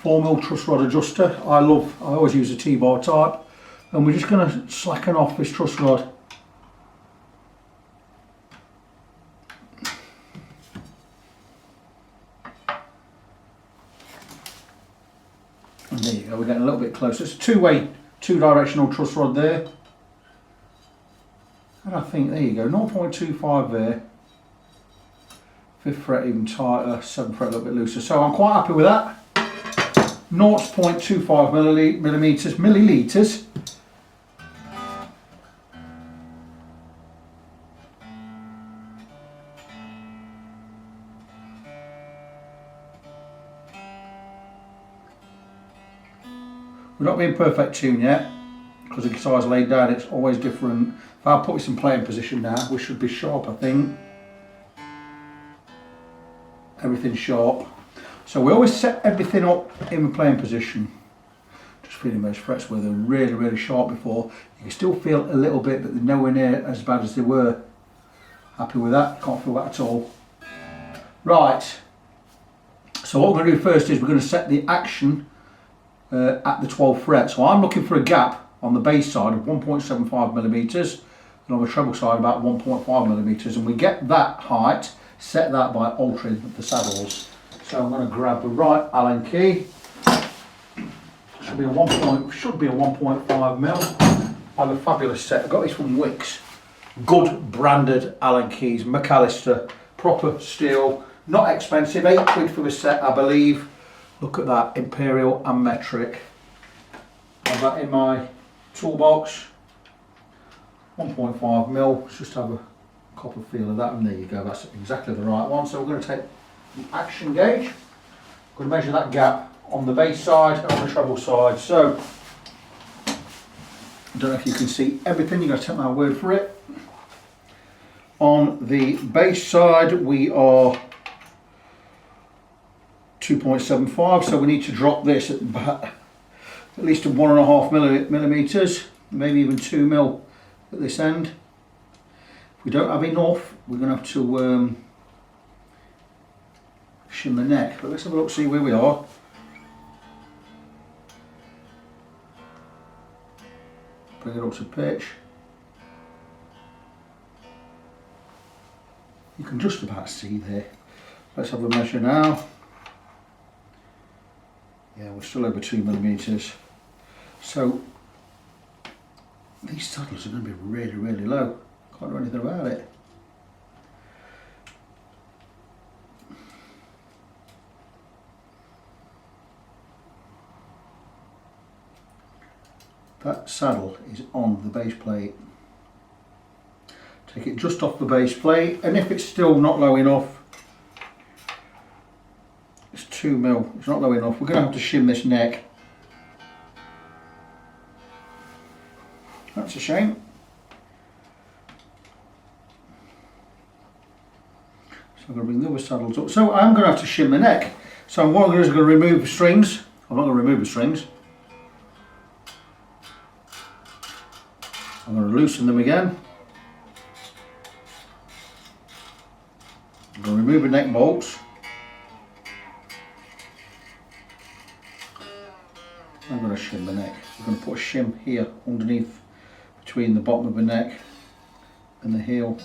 S1: 4mm truss rod adjuster. I always use a T-bar type. And we're just going to slacken off this truss rod. And there you go, we're getting a little bit closer. It's a two-way, two-directional truss rod there. And I think, there you go, 0.25 there. 5th fret even tighter, 7th fret a little bit looser. So I'm quite happy with that. 0.25 milliliters. We're not being perfect tune yet, because the guitar's laid down, it's always different. If I put this in playing position now, we should be sharp, I think. Everything's sharp. So we always set everything up in the playing position. Just feeling those frets where they're really, really sharp before. You can still feel a little bit, but they're nowhere near as bad as they were. Happy with that? Can't feel that at all. Right. So what we're going to do first is we're going to set the action at the 12th fret. So I'm looking for a gap on the bass side of 1.75 millimeters and on the treble side about 1.5 millimeters, and we get that height, set that by altering the saddles. So I'm going to grab the right Allen key. Should be a 1.5 mil. I have a fabulous set. I got these from Wix. Good branded Allen keys, McAllister, proper steel, not expensive. £8 for the set, I believe. Look at that, imperial and metric. I have that in my toolbox. 1.5 mil. Let's just have a copper feel of that, and there you go. That's exactly the right one. So we're going to take the action gauge. I'm going to measure that gap on the bass side and on the treble side. So I don't know if you can see everything. You've got to take my word for it. On the bass side, we are 2.75, so we need to drop this at least 1.5 millimeters, maybe even 2 mil at this end. If we don't have enough, we're going to have to shim the neck. But let's have a look, see where we are. Bring it up to pitch. You can just about see there. Let's have a measure now. Yeah, we're still over 2 millimeters. So these saddles are going to be really, really low. Can't do anything about it. that saddle is on the base plate. Take it just off the base plate, and if it's still not low enough, it's 2mm, it's not low enough, we're going to have to shim this neck. That's a shame. So I'm going to bring the other saddles up. So I'm going to have to shim the neck. So what I'm going to do is I'm going to remove the strings. I'm not going to remove the strings. I'm going to loosen them again. I'm going to remove the neck bolts. I'm going to shim the neck. I'm going to put a shim here underneath, between the bottom of the neck and the heel.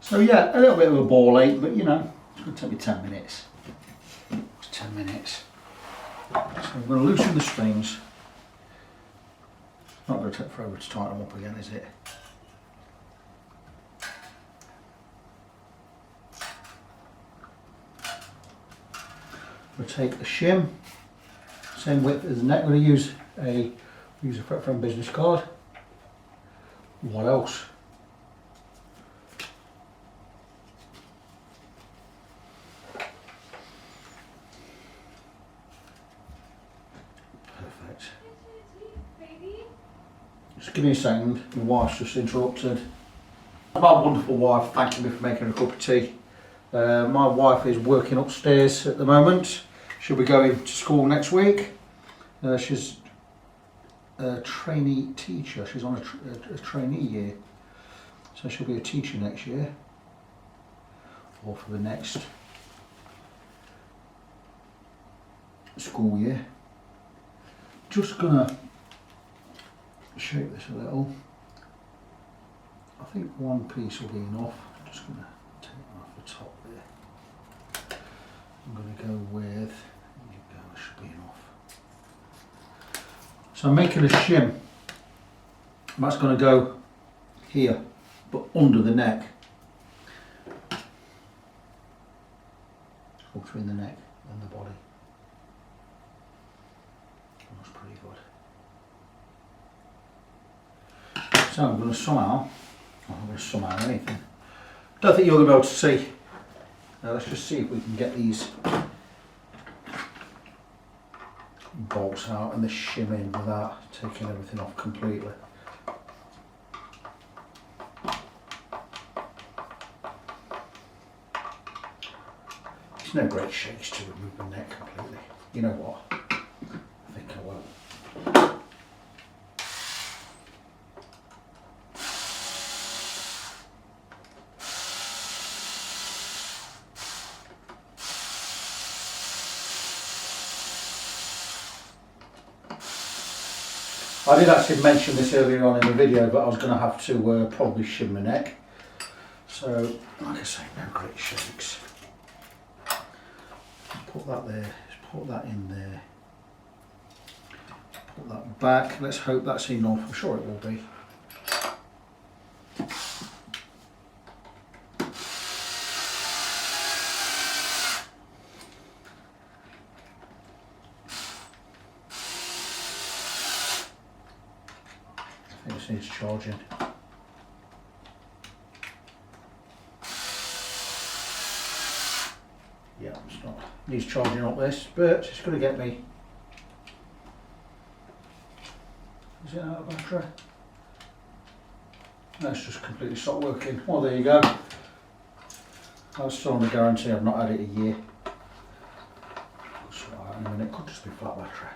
S1: So yeah, a little bit of a ball ache, but you know, it's going to take me 10 minutes. It's 10 minutes. So I'm going to loosen the strings. Not going to take forever to tighten them up again, is it? We'll take a shim, same width as the neck. We're going to use a fret frame business card. What else? Perfect. Just give me a second, my wife's just interrupted. My wonderful wife thanking me for making a cup of tea. My wife is working upstairs at the moment. She'll be going to school next week. She's a trainee teacher. She's on a trainee year. So she'll be a teacher next year. Or for the next school year. Just gonna shape this a little. I think one piece will be enough. I'm just gonna take it off the top there. I'm going to go with, there you go, that should be enough. So I'm making a shim. That's going to go here, but under the neck. Or between the neck and the body. That's pretty good. So I'm going to somehow, anything. Don't think you're going to be able to see. Let's just see if we can get these bolts out and the shim in without taking everything off completely. It's no great shakes to remove the neck completely. You know what? I think I will. I did actually mention this earlier on in the video, but I was going to have to probably shim the neck. So, like I say, no great shakes. Put that there, put that in there. Put that back. Let's hope that's enough. I'm sure it will be. I think this needs charging. Yeah, it's not. Needs charging up this, but it's going to get me. Is it out of battery? No, it's just completely stopped working. Well, there you go. I was still on the guarantee. I've not had it a year. So in a minute, it could just be flat battery.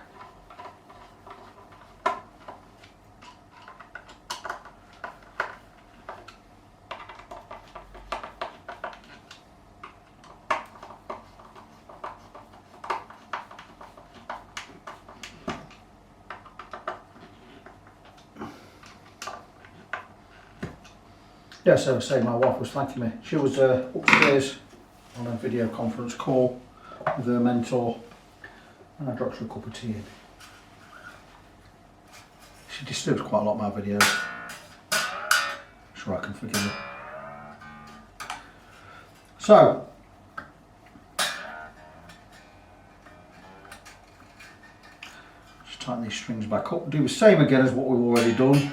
S1: Yes, I was saying my wife was thanking me. She was upstairs on a video conference call with her mentor, and I dropped her a cup of tea in. She disturbs quite a lot of my videos. She'll sure I can forgive her. So, just tighten these strings back up. Do the same again as what we've already done.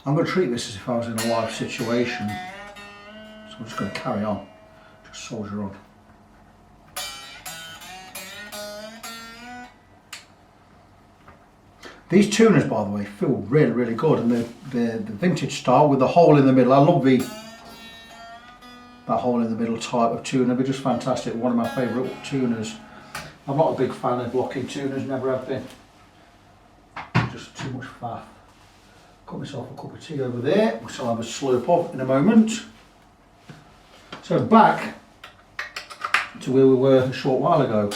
S1: I'm going to treat this as if I was in a live situation. So I'm just going to carry on. Just soldier on. These tuners, by the way, feel really, really good, and the vintage style with the hole in the middle. I love that hole in the middle type of tuner. They're just fantastic. One of my favourite tuners. I'm not a big fan of blocking tuners, never have been. Just too much faff. Got myself a cup of tea over there, which I'll have a slurp of in a moment. So back to where we were a short while ago.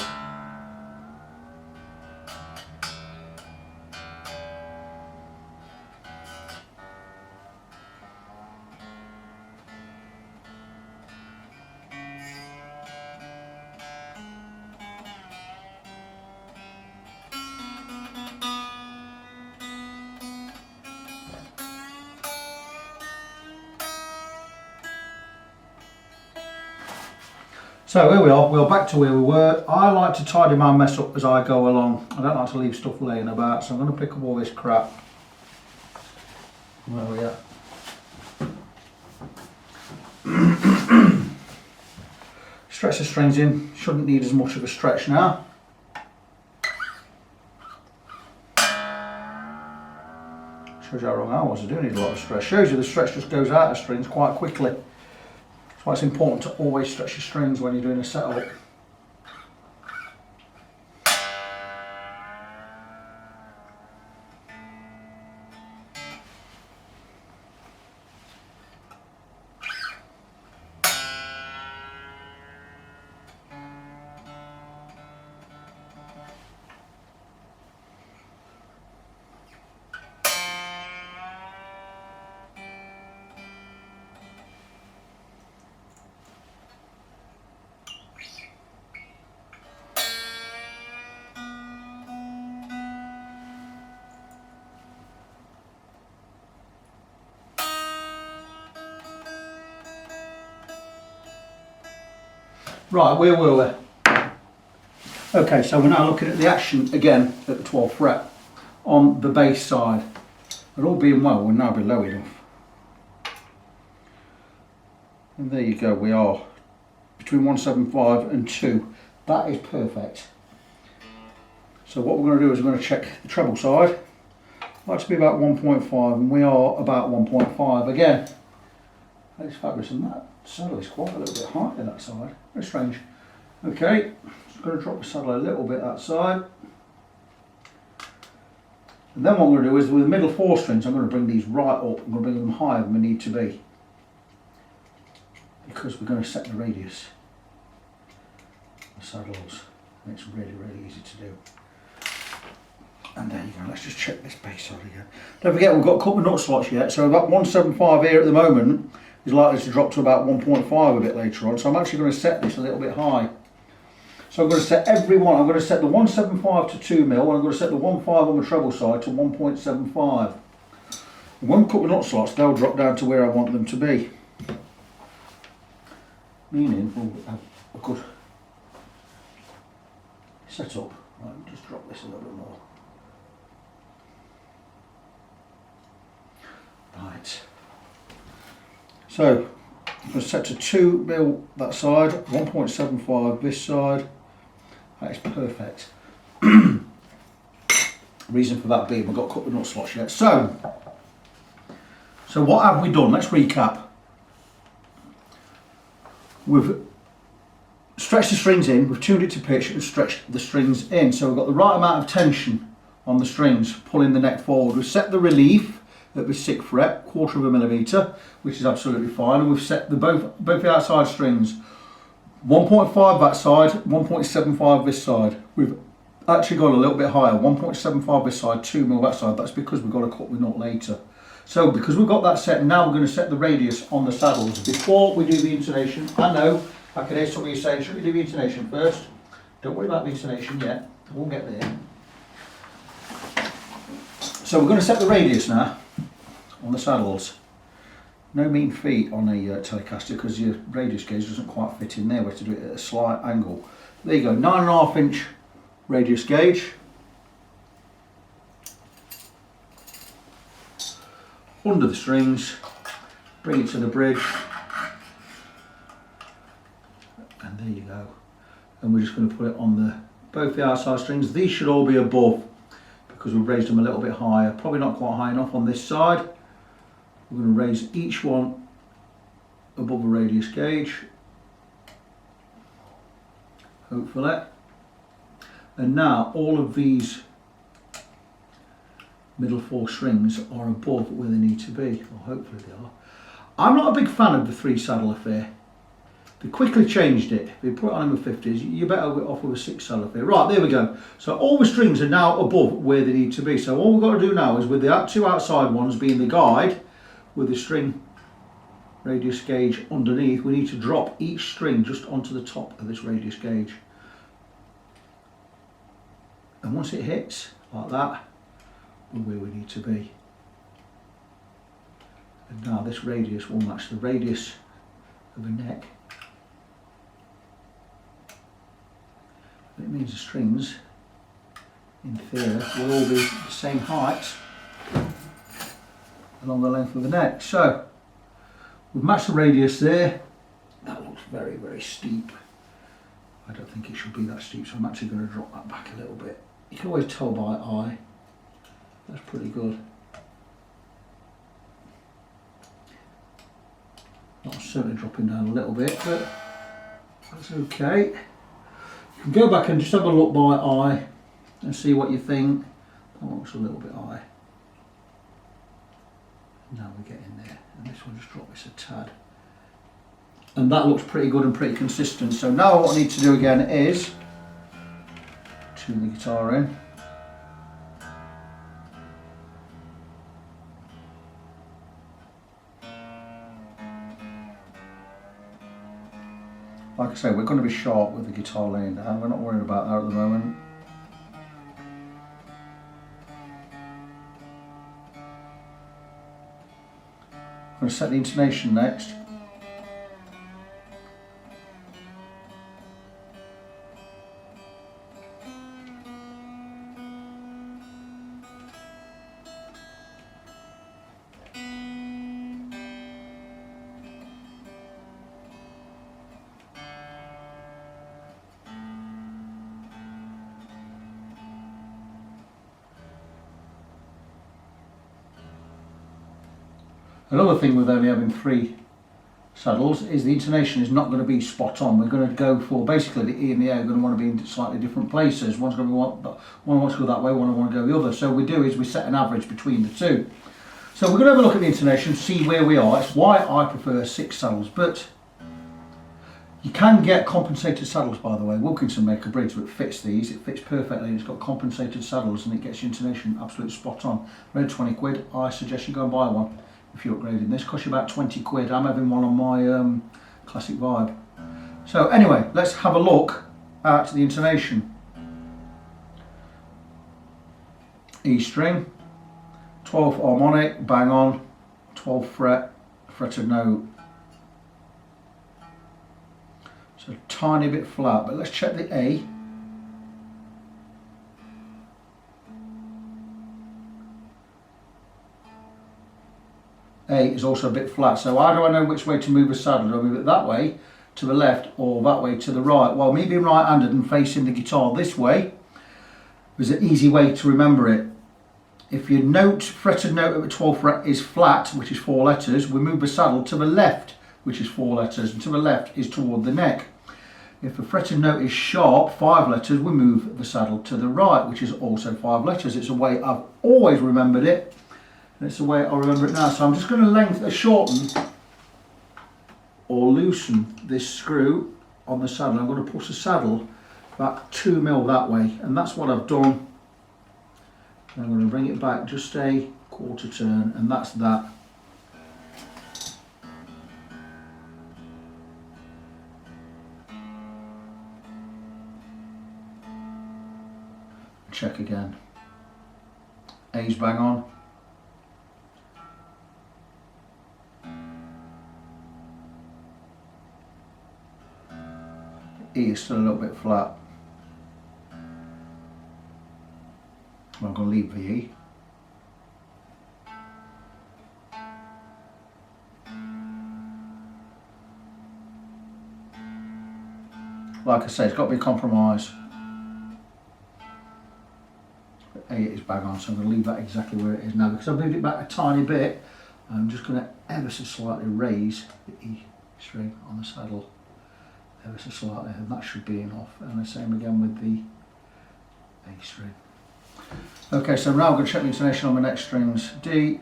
S1: So here we are, we're back to where we were. I like to tidy my mess up as I go along. I don't like to leave stuff laying about, so I'm going to pick up all this crap. Where are we at? Stretch the strings in, shouldn't need as much of a stretch now. Shows you how wrong I was, I do need a lot of stretch. Shows you the stretch just goes out of strings quite quickly. That's why it's important to always stretch your strings when you're doing a setup. Right, where were we? Okay, so we're now looking at the action again at the 12th fret on the bass side. And all being well, we'll now be low enough. And there you go, we are between 175 and 2. That is perfect. So what we're going to do is we're going to check the treble side. I'd like to be about 1.5, and we are about 1.5 again. That is fabulous, and that saddle is quite a little bit higher that side. Very strange. Okay, just going to drop the saddle a little bit that side. And then what I'm going to do is with the middle 4 strings, I'm going to bring these right up. I'm going to bring them higher than they need to be, because we're going to set the radius of the saddles, and it's really, really easy to do. And there you go, let's just check this bass side again. Don't forget, we've got a couple of nut slots yet, so about 175 here at the moment is likely to drop to about 1.5 a bit later on, so I'm actually going to set this a little bit high. So I'm going to set every one, I'm going to set the 175 to 2 mil, and I'm going to set the 1.5 on the treble side to 1.75. And when we cut the nut slots, they'll drop down to where I want them to be. Meaning we'll have a good setup. Right, just drop this a little bit more. Right. So I'm going to set to 2 mil that side, 1.75 this side. That is perfect. Reason for that being we've got to cut the nut slots yet. So what have we done? Let's recap. We've stretched the strings in, we've tuned it to pitch and stretched the strings in. So we've got the right amount of tension on the strings, pulling the neck forward. We've set the relief at the 6th fret, 1/4 millimetre, which is absolutely fine. And we've set both the outside strings, 1.5 that side, 1.75 this side. We've actually gone a little bit higher, 1.75 this side, 2 mil that side. That's because we've got to cut the nut later. So because we've got that set, now we're going to set the radius on the saddles. Before we do the intonation, I know, I can hear some of you saying, should we do the intonation first? Don't worry about the intonation yet, we'll get there. So we're going to set the radius now on the saddles. No mean feat on a Telecaster because your radius gauge doesn't quite fit in there. We have to do it at a slight angle. There you go, 9.5 inch radius gauge. Under the strings, bring it to the bridge, and there you go. And we're just going to put it on both the outside strings. These should all be above because we've raised them a little bit higher. Probably not quite high enough on this side. We're going to raise each one above the radius gauge, hopefully. And now all of these middle 4 strings are above where they need to be, or hopefully they are. I'm not a big fan of the 3 saddle affair. They quickly changed it. If you put it on in the 50s, you're better off with a 6 saddle affair. Right, there we go. So all the strings are now above where they need to be. So all we've got to do now is with the 2 outside ones being the guide, with the string radius gauge underneath, we need to drop each string just onto the top of this radius gauge. And once it hits like that, we're where we need to be. And now this radius will match the radius of the neck. It means the strings, in theory, will all be the same height along the length of the neck. So we've matched the radius there. That looks very, very steep. I don't think it should be that steep, so I'm actually going to drop that back a little bit. You can always tell by eye. That's pretty good. That's certainly dropping down a little bit, but that's okay. You can go back and just have a look by eye and see what you think. That looks a little bit high. Now we get in there, and this one just drop this a tad. And that looks pretty good and pretty consistent. So now what I need to do again is tune the guitar in. Like I say, we're going to be sharp with the guitar laying down. We're not worried about that at the moment. I'm going to set the intonation next. Another thing with only having 3 saddles is the intonation is not going to be spot on. We're going to go for basically the E and the A are going to want to be in slightly different places. One's going to one wants to go that way, one wants to go the other. So what we do is we set an average between the 2. So we're going to have a look at the intonation, see where we are. It's why I prefer 6 saddles, but you can get compensated saddles, by the way. Wilkinson make a bridge that fits these. It fits perfectly. It's got compensated saddles and it gets your intonation absolutely spot on. Around 20 quid. I suggest you go and buy one. If you're upgrading this, costs you about 20 quid. I'm having one on my classic vibe. So anyway, let's have a look at the intonation. E string, 12th harmonic, bang on, 12th fret, fretted note. So a tiny bit flat, but let's check the A. A is also a bit flat, so how do I know which way to move a saddle? Do I move it that way to the left or that way to the right? Well, me being right-handed and facing the guitar this way is an easy way to remember it. If your note, fretted note at the 12th fret is flat, which is 4 letters, we move the saddle to the left, which is 4 letters, and to the left is toward the neck. If the fretted note is sharp, 5 letters, we move the saddle to the right, which is also 5 letters. It's a way I've always remembered it. That's the way I remember it now. So I'm just going to shorten or loosen this screw on the saddle. I'm going to push the saddle about 2 mil that way, and that's what I've done. And I'm going to bring it back just a quarter turn, and that's that. Check again. A's bang on. E is still a little bit flat. I'm going to leave the E. Like I say, it's got to be a compromise. A is bang on, so I'm going to leave that exactly where it is now because I've moved it back a tiny bit. I'm just going to ever so slightly raise the E string on the saddle. Ever so slightly, and that should be enough. And the same again with the A string. Okay, so now I'm going to check the intonation on my next strings. D,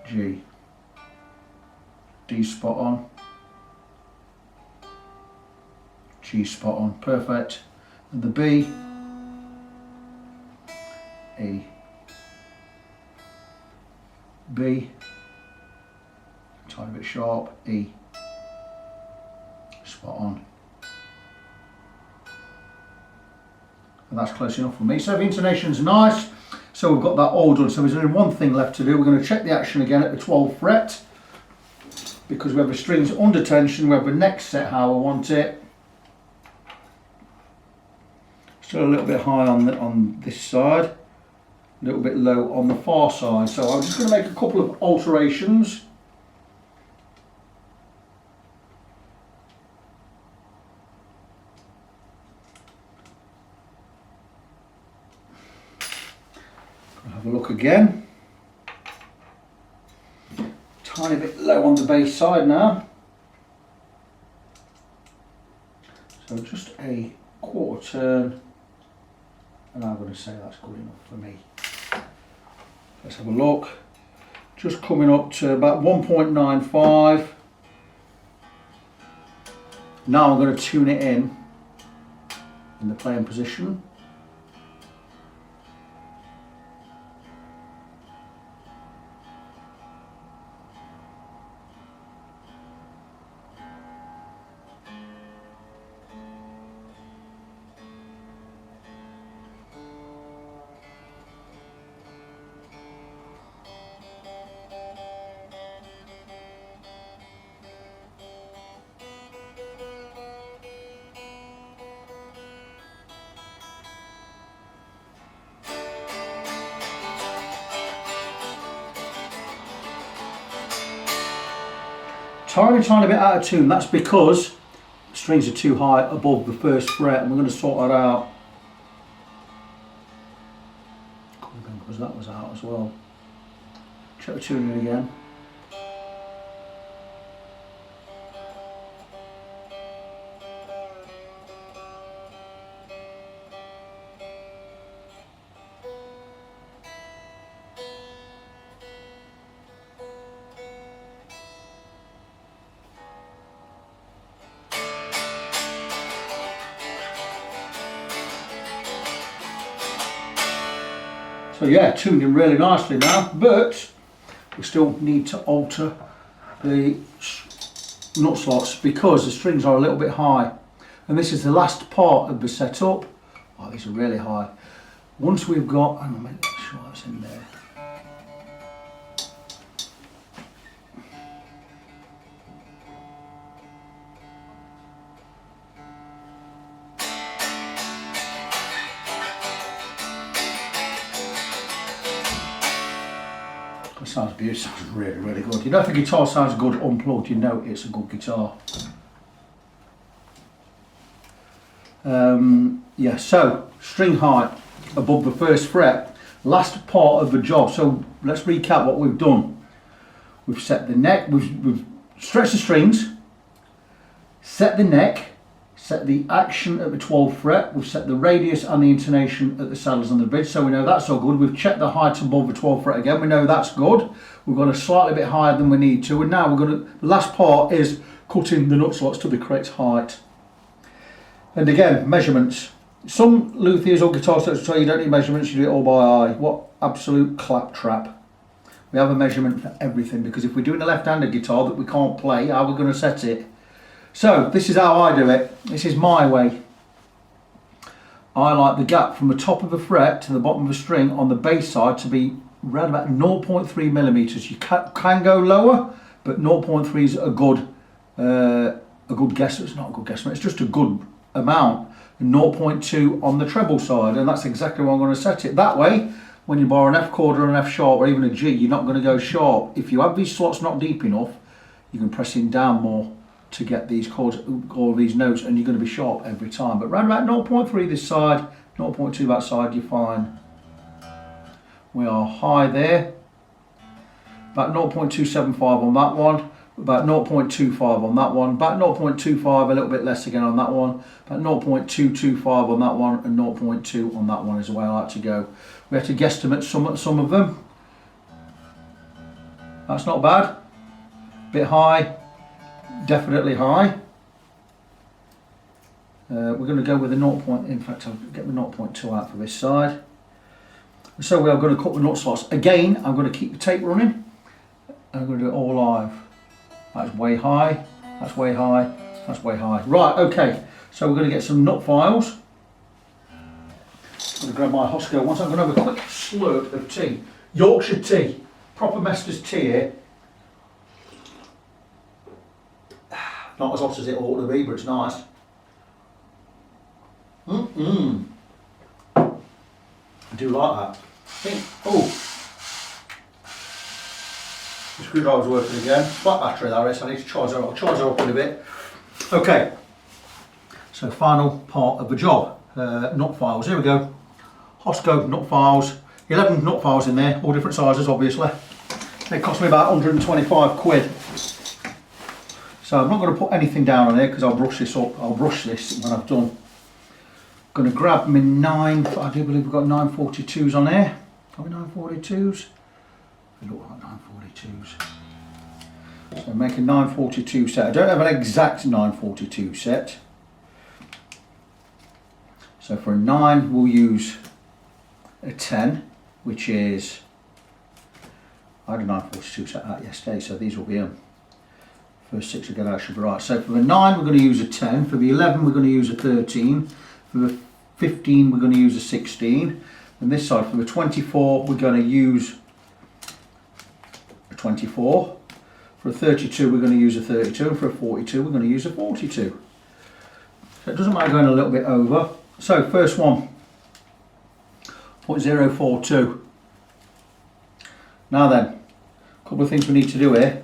S1: G. D spot on. G spot on, perfect. And the B, E, B, tiny bit sharp, E, spot on. And that's close enough for me. So the intonation's nice. So we've got that all done. So there's only one thing left to do. We're going to check the action again at the 12th fret because we have the strings under tension. We have the neck set how I want it. Still a little bit high on this side, a little bit low on the far side. So I'm just going to make a couple of alterations. Have a look again. Tiny bit low on the bass side now. So just a quarter turn, and I'm going to say that's good enough for me. Let's have a look. Just coming up to about 1.95. Now I'm going to tune it in the playing position. Tiny bit out of tune. That's because the strings are too high above the first fret, and we're going to sort that out. Because that was out as well. Check the tuning again. So yeah, tuned in really nicely now, but we still need to alter the nut slots because the strings are a little bit high. And this is the last part of the setup. Oh, these are really high. Once we've got, hang on, make sure that's in there. It sounds beautiful, sounds really, really good. You know if a guitar sounds good unplugged, you know it's a good guitar. Yeah, so string height above the first fret, last part of the job. So let's recap what we've done. We've set the neck, we've stretched the strings, set the neck, set the action at the 12th fret, we've set the radius and the intonation at the saddles on the bridge, so we know that's all good. We've checked the height above the 12th fret again, we know that's good. We've gone a slightly bit higher than we need to, and now we're going to, the last part is cutting the nut slots to the correct height. And again, measurements. Some luthiers or guitar selectors tell you don't need measurements, you do it all by eye. What absolute claptrap. We have a measurement for everything, because if we're doing a left-handed guitar that we can't play, how are we going to set it? So this is how I do it. This is my way. I like the gap from the top of the fret to the bottom of the string on the bass side to be around about 0.3 millimeters. You can go lower, but 0.3 is a good guess. It's not a good guesstimate. It's just a good amount. 0.2 on the treble side, and that's exactly where I'm going to set it. That way, when you borrow an F chord or an F sharp or even a G, you're not going to go sharp. If you have these slots not deep enough, you can press in down more to get these chords, all these notes, and you're going to be sharp every time. But round about 0.3 this side, 0.2 that side, you're fine. We are high there. About 0.275 on that one. About 0.25 on that one, about 0.25, a little bit less again on that one, about 0.225 on that one, and 0.2 on that one is the way I like to go. We have to guesstimate some of them. That's not bad. Bit high, definitely high. We're going to go with a 0. In fact, I'll get the 0.2 out for this side. So we are going to cut the nut slots. Again, I'm going to keep the tape running. I'm going to do it all live. That's way high, that's way high, that's way high. Right, okay, so we're going to get some nut files. I'm going to grab my Hosco once. I'm going to have a quick slurp of tea. Yorkshire tea, proper Mester's tea here. Not as hot as it ought to be, but it's nice. I do like that. Oh. The screwdriver's working again. Flat battery there is, I need to charge her up. I'll charge her up in a bit. Okay, so final part of the job. Nut files, here we go. Hosco nut files. 11 nut files in there, all different sizes obviously. They cost me about 125 quid. So I'm not going to put anything down on here because I'll brush this up. I'll brush this when I've done. I'm going to grab my 9, I do believe we've got 942s on there. Are we 942s? They look like 942s. So make a 942 set. I don't have an exact 942 set. So for a 9 we'll use a 10, which is, I had a 942 set out yesterday, so these will be them. First 6 I get out should be right. So for the 9 we're going to use a 10, for the 11 we're going to use a 13, for the 15 we're going to use a 16, and this side for the 24 we're going to use 24. For a 32 we're going to use a 32, and for a 42 we're going to use a 42. So it doesn't matter going a little bit over. So first one, 0.042. Now then, a couple of things we need to do here.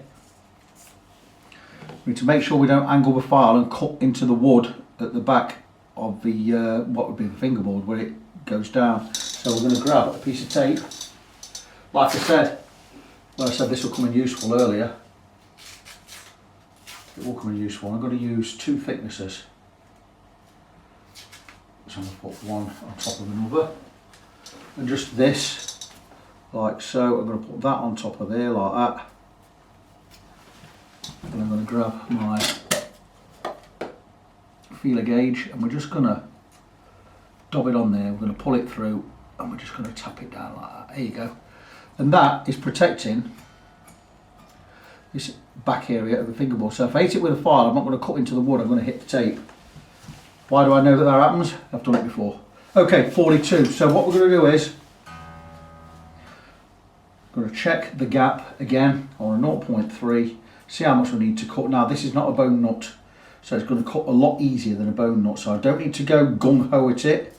S1: We need to make sure we don't angle the file and cut into the wood at the back of the, what would be the fingerboard where it goes down. So we're going to grab a piece of tape. Like I said, well, I said this will come in useful earlier. It will come in useful. I'm going to use 2 thicknesses. So I'm going to put one on top of another. And just this, like so. I'm going to put that on top of there, like that. And I'm going to grab my feeler gauge and we're just going to dob it on there. We're going to pull it through and we're just going to tap it down like that. There you go. And that is protecting this back area of the fingerboard. So if I hit it with a file, I'm not going to cut into the wood, I'm going to hit the tape. Why do I know that that happens? I've done it before. Okay, 42. So what we're going to do is, I'm going to check the gap again on a 0.3, see how much we need to cut. Now this is not a bone nut, so it's going to cut a lot easier than a bone nut. So I don't need to go gung-ho at it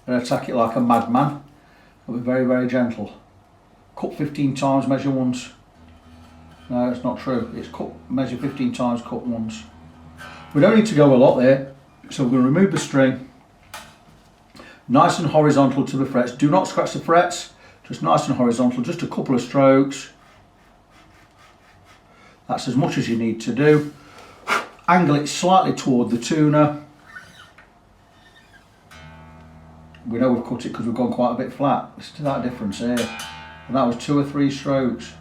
S1: and attack it like a madman. I'll be very, very gentle. Cut 15 times, measure once. No, it's not true. It's cut, measure 15 times, cut once. We don't need to go a lot there. So we're going to remove the string. Nice and horizontal to the frets. Do not scratch the frets. Just nice and horizontal. Just a couple of strokes. That's as much as you need to do. Angle it slightly toward the tuner. We know we've cut it because we've gone quite a bit flat. Listen to that difference here. And that was 2 or 3 strokes.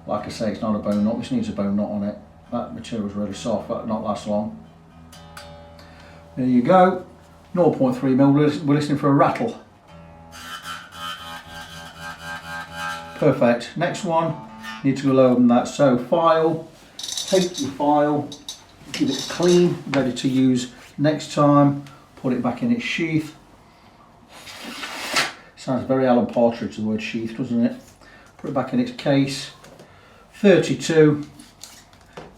S1: Like I say, it's not a bone nut. This needs a bone nut on it. That material's really soft. That'll not last long. There you go. 0.3 mil. We're listening for a rattle. Perfect. Next one. Need to go lower than that. So file. Take your file. Keep it clean. Ready to use Next time, put it back in its sheath. Sounds very Alan Partridge, the word sheath, doesn't it? Put it back in its case. 32.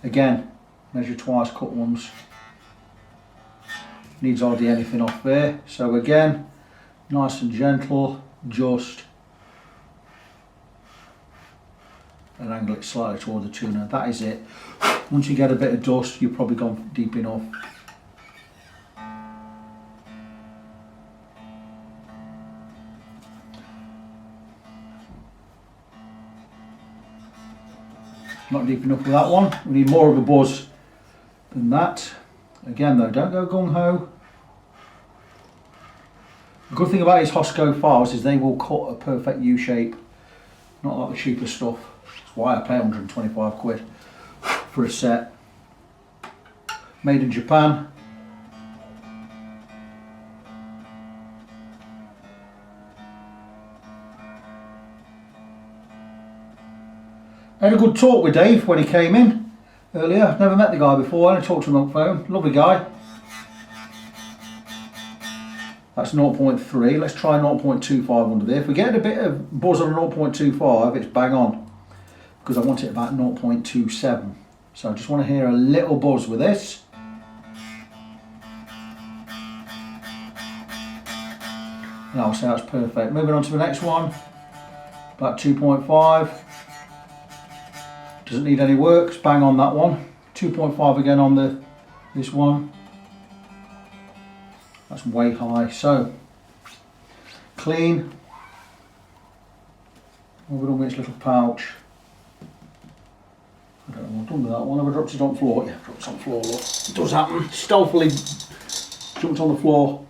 S1: Again, measure twice, cut once. Needs hardly anything off there. So again, nice and gentle, just. And angle it slightly toward the tuner. That is it. Once you get a bit of dust, you've probably gone deep enough. Not deep enough for that one. We need more of a buzz than that. Again though, don't go gung-ho. The good thing about these Hosco files is they will cut a perfect U shape. Not like the cheaper stuff. That's why I pay 125 quid for a set. Made in Japan. I had a good talk with Dave when he came in earlier. I've never met the guy before. I only talked to him on the phone. Lovely guy. That's 0.3. Let's try 0.25 under there. If we get a bit of buzz on 0.25, it's bang on. Because I want it about 0.27. So I just want to hear a little buzz with this. And I'll say that's perfect. Moving on to the next one. About 2.5. Doesn't need any work, it's bang on that one. 2.5 again on this one. That's way high. So clean. What have we done with its little pouch? I don't know what I've done with that one. Have I dropped it on the floor? Yeah, dropped it on the floor. Look. It does happen. Stealthily jumped on the floor.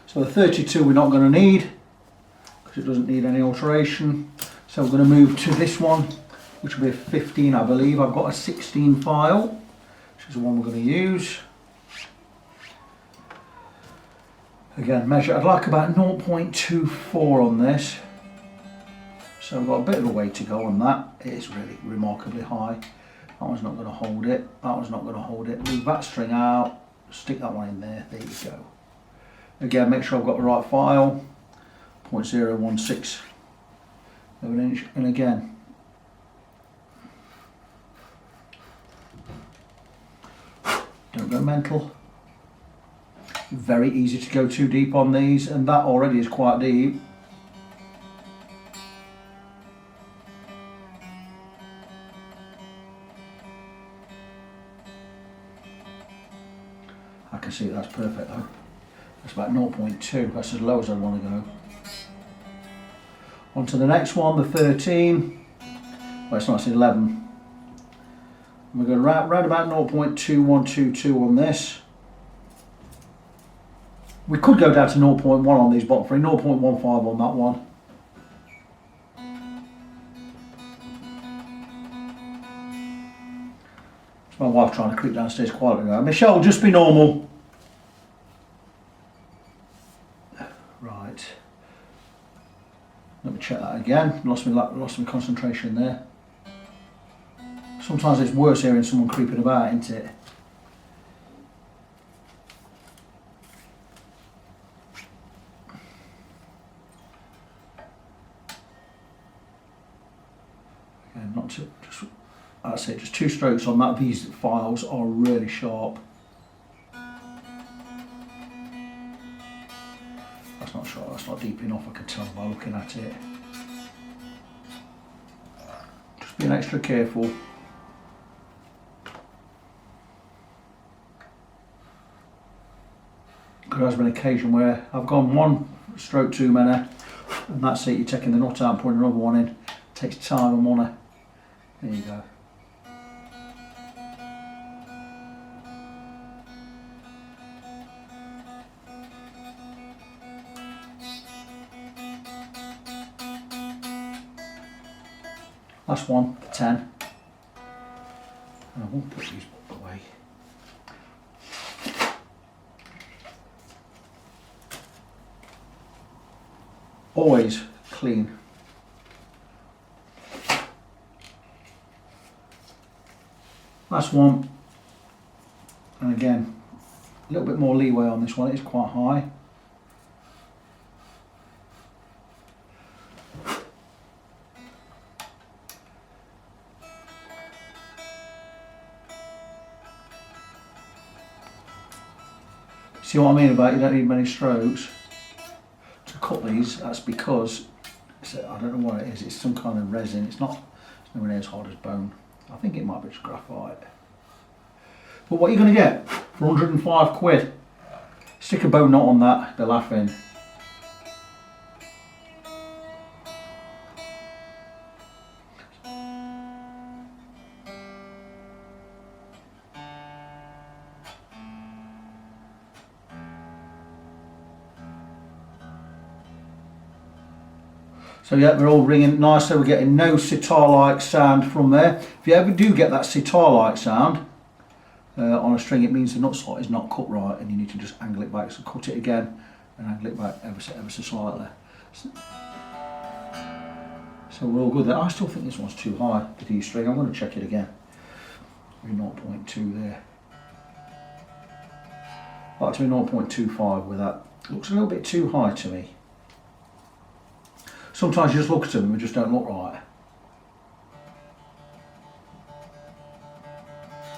S1: So the 32 we're not going to need because it doesn't need any alteration. So we're going to move to this one, which will be a 15, I believe. I've got a 16 file, which is the one we're going to use. Again, measure. I'd like about 0.24 on this. So we've got a bit of a way to go on that. It is really remarkably high. That one's not going to hold it. That one's not going to hold it. Leave that string out. Stick that one in there. There you go. Again, make sure I've got the right file. 0.016. Of an inch, and again don't go mental. Very easy to go too deep on these, and that already is quite deep. I can see that's perfect though. That's about 0.2. That's as low as I want to go. On to the next one, the 13. Well, it's not, it's 11. We're going round about 0.2122 on this. We could go down to 0.1 on these bottom three, 0.15 on that one. It's my wife trying to creep downstairs quietly now. Michelle, just be normal. Right. Let me check that again. Lost my concentration there. Sometimes it's worse hearing someone creeping about, isn't it? Again, not to just. I say just 2 strokes on that. These files are really sharp. That's not sharp. That's not deep enough. I can tell by looking at it. Just being extra careful. There has been an occasion where I've gone 1 stroke too many, and that's it. You're taking the nut out and putting another one in. It takes time and money. There you go. Last one, 10. And I won't put these away. Always clean. Last one. And again, a little bit more leeway on this one, it's quite high. See what I mean about you don't need many strokes to cut these? That's because, I don't know what it is, it's some kind of resin, it's nowhere near as hard as bone. I think it might be just graphite. But what you're going to get for 105 quid, stick a bone knot on that, they're laughing. So yeah, they're all ringing nice, so we're getting no sitar-like sound from there. If you ever do get that sitar-like sound on a string, it means the nut slot is not cut right and you need to just angle it back. So cut it again and angle it back ever so slightly. So we're all good there. I still think this one's too high, the D string. I'm going to check it again. We're 0.2 there. I like to be 0.25 with that. Looks a little bit too high to me. Sometimes you just look at them and they just don't look right.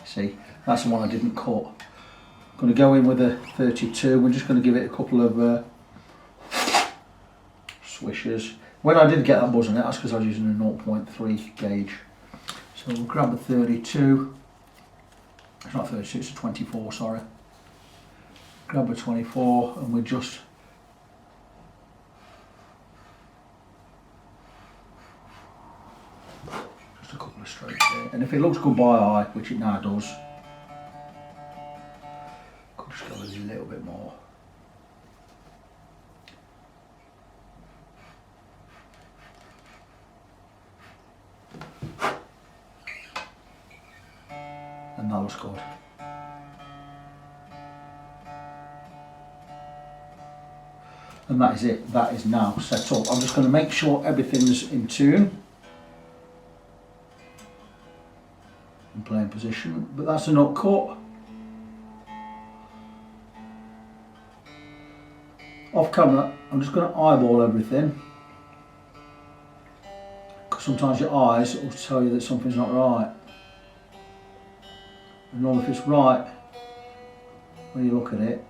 S1: See, that's the one I didn't cut. I'm going to go in with a 32. We're just going to give it a couple of swishes. When I did get that buzz on it, that's because I was using a 0.3 gauge. So we'll grab the 32. It's not 32, it's a 24, sorry. Grab a 24 and we just a couple of strokes there. And if it looks good by eye, which it now does, could just go a little bit more. And that looks good. And that is it, that is now set up. I'm just going to make sure everything's in tune. In playing position, but that's a nut cut. Off camera, I'm just going to eyeball everything. Because sometimes your eyes will tell you that something's not right. And know if it's right when you look at it.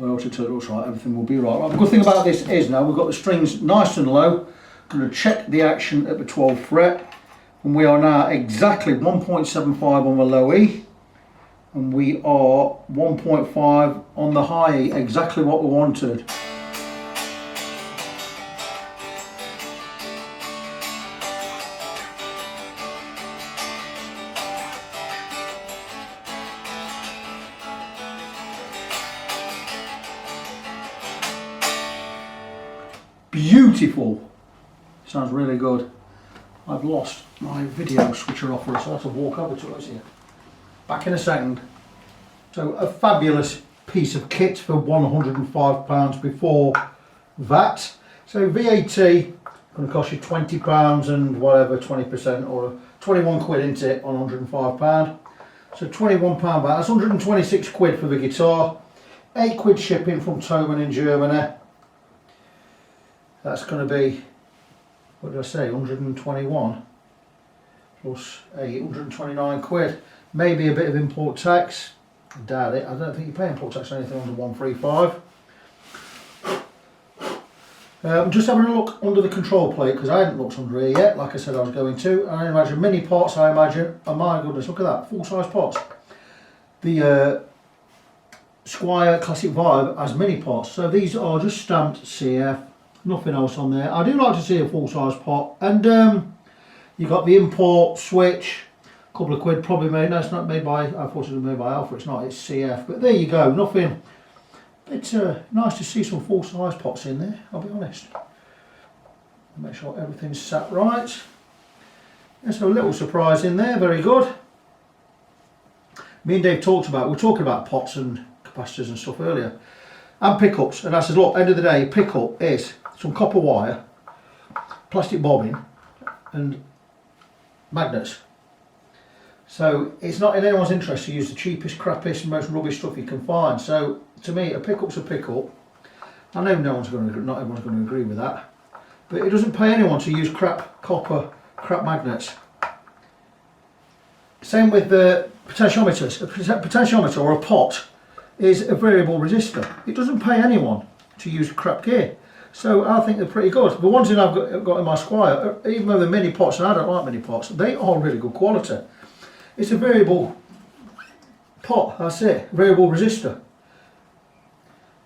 S1: Or else until it looks right, everything will be right. Right. The good thing about this is now we've got the strings nice and low. I'm going to check the action at the 12th fret. And we are now exactly 1.75 on the low E. And we are 1.5 on the high E, exactly what we wanted. Beautiful. Sounds really good. I've lost my video switcher off, so I have to walk over to it here. Back in a second. So a fabulous piece of kit for £105 before VAT. So VAT going to cost you £20 and whatever, 20% or 21 quid into it on £105. So £21 VAT, that's 126 quid for the guitar. 8 quid shipping from Thomann in Germany. That's going to be, what did I say, 121 plus 129 quid. Maybe a bit of import tax. I doubt it. I don't think you pay import tax on anything under 135. I'm just having a look under the control plate because I hadn't looked under here yet, like I said I was going to. And I imagine mini pots, I imagine, oh my goodness, look at that, full size pots. The Squire Classic Vibe has mini pots, so these are just stamped CF. Nothing else on there. I do like to see a full size pot, and you got the import switch, a couple of quid, probably made. No, it's not made by. I thought it was made by Alpha. It's not. It's CF. But there you go. Nothing. It's nice to see some full size pots in there. I'll be honest. Make sure everything's sat right. There's a little surprise in there. Very good. Me and Dave talked about. We were talking about pots and capacitors and stuff earlier, and pickups. And I said, look, end of the day, pickup is some copper wire, plastic bobbin and magnets. So it's not in anyone's interest to use the cheapest, crappiest, most rubbish stuff you can find. So to me, a pickup's a pickup. I know not everyone's going to agree with that, but it doesn't pay anyone to use crap copper, crap magnets. Same with the potentiometers. A potentiometer or a pot is a variable resistor. It doesn't pay anyone to use crap gear. So I think they're pretty good. The ones that I've got in my Squire, even though they're mini pots, and I don't like mini pots, they are really good quality. It's a variable pot, that's it, variable resistor.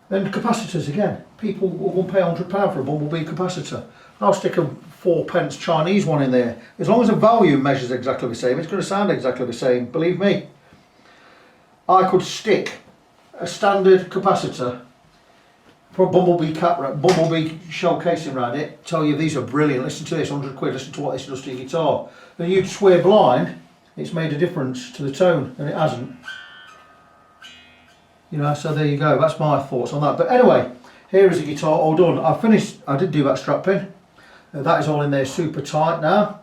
S1: And capacitors again. People will pay £100 for a bumblebee capacitor. I'll stick a 4p Chinese one in there. As long as the value measures exactly the same, it's going to sound exactly the same, believe me. I could stick a standard capacitor for a bumblebee shell casing around it, tell you these are brilliant, listen to this, 100 quid, listen to what this does to your guitar. Then you'd swear blind it's made a difference to the tone, and it hasn't. You know, so there you go, that's my thoughts on that. But anyway, here is the guitar all done. I finished, I did do that strap pin. That is all in there super tight now.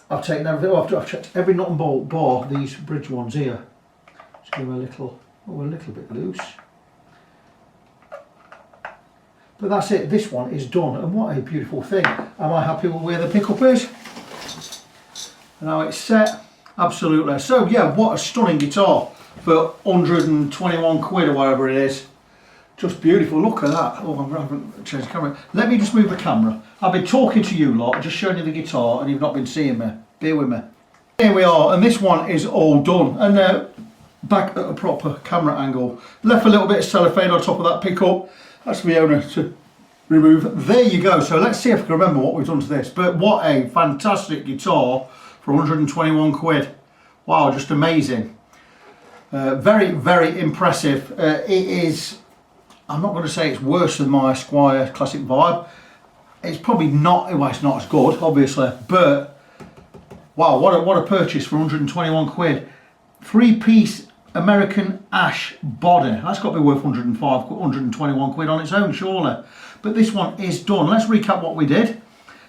S1: I've taken everything, I've checked every nut and bolt bar these bridge ones here. Just give them a little bit loose. But that's it, this one is done, and what a beautiful thing. Am I happy with where the pickup is? And how it's set? Absolutely. So yeah, what a stunning guitar for 121 quid or whatever it is. Just beautiful, look at that. Oh, I haven't changed the camera. Let me just move the camera. I've been talking to you lot, just showing you the guitar, and you've not been seeing me. Bear with me. Here we are, and this one is all done. And back at a proper camera angle. Left a little bit of cellophane on top of that pickup. That's for the owner to remove. There you go. So let's see if I can remember what we've done to this. But what a fantastic guitar for 121 quid. Wow, just amazing. Very, very impressive. It is, I'm not going to say it's worse than my Squire Classic Vibe. It's probably not, well, it's not as good, obviously, but wow, what a purchase for 121 quid. 3-piece American ash body. That's got to be worth 121 quid on its own, surely. But this one is done. Let's recap what we did.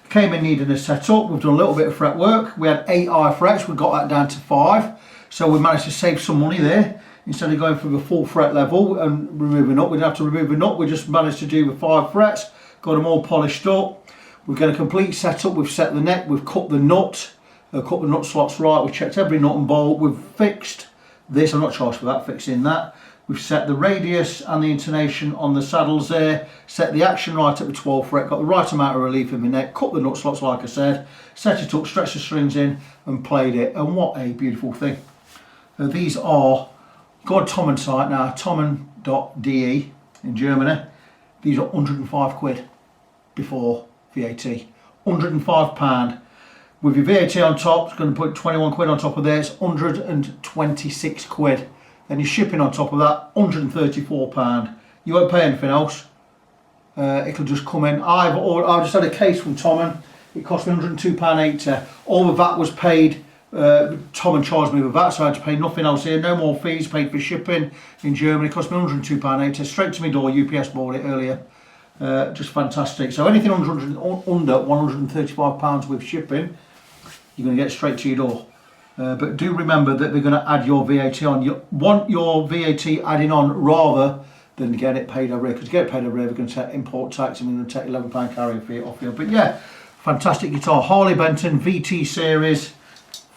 S1: Came in needing a setup. We've done a little bit of fret work. We had 8 high frets. We got that down to 5. So we managed to save some money there. Instead of going for the full fret level and removing up, we didn't have to remove a nut. We just managed to do the 5 frets. Got them all polished up. We've got a complete setup. We've set the neck. We've cut the nut. Cut the nut slots right. We've checked every nut and bolt. We've fixed this. I'm not charged for that, fixing that. We've set the radius and the intonation on the saddles there. Set the action right at the 12th fret. Got the right amount of relief in the neck. Cut the nut slots like I said. Set it up, stretched the strings in and played it. And what a beautiful thing. These are, go on Tommen site now, tommen.de in Germany. These are 105 quid before VAT. £105. With your VAT on top, it's going to put 21 quid on top of there, it's 126 quid. Then your shipping on top of that, £134. You won't pay anything else. It'll just come in. I've just had a case from Tommen. It cost me £102.80. All of that was paid. Tommen charged me with that, so I had to pay nothing else here. No more fees, paid for shipping in Germany. It cost me £102.80. Straight to my door, UPS bought it earlier. Just fantastic. So anything under £135 with shipping, you're going to get straight to your door. But do remember that they're going to add your VAT on. You want your VAT adding on rather than get it paid over here. Because you get it paid over here, they're going to take import tax and they're going to take £11 carrier fee off you. But yeah, fantastic guitar. Harley Benton VT series,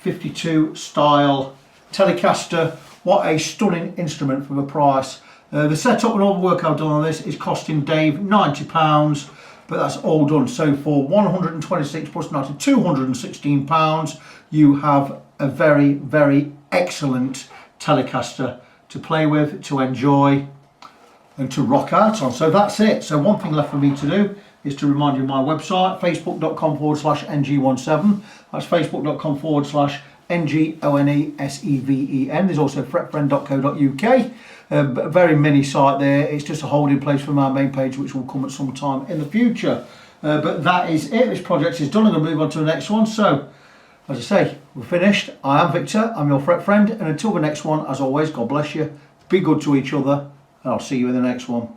S1: 52 style, Telecaster. What a stunning instrument for the price. The setup and all the work I've done on this is costing Dave £90. But that's all done. So for 126 plus 90, £216, you have a very, very excellent Telecaster to play with, to enjoy and to rock out on. So that's it. So one thing left for me to do is to remind you of my website, facebook.com/ng17. That's facebook.com/NGONESEVEN. There's also fretfriend.co.uk. Very mini site there. It's just a holding place for my main page, which will come at some time in the future. But that is it. This project is done. I'm going to move on to the next one. So, as I say, we're finished. I am Victor. I'm your fret friend. And until the next one, as always, God bless you. Be good to each other. And I'll see you in the next one.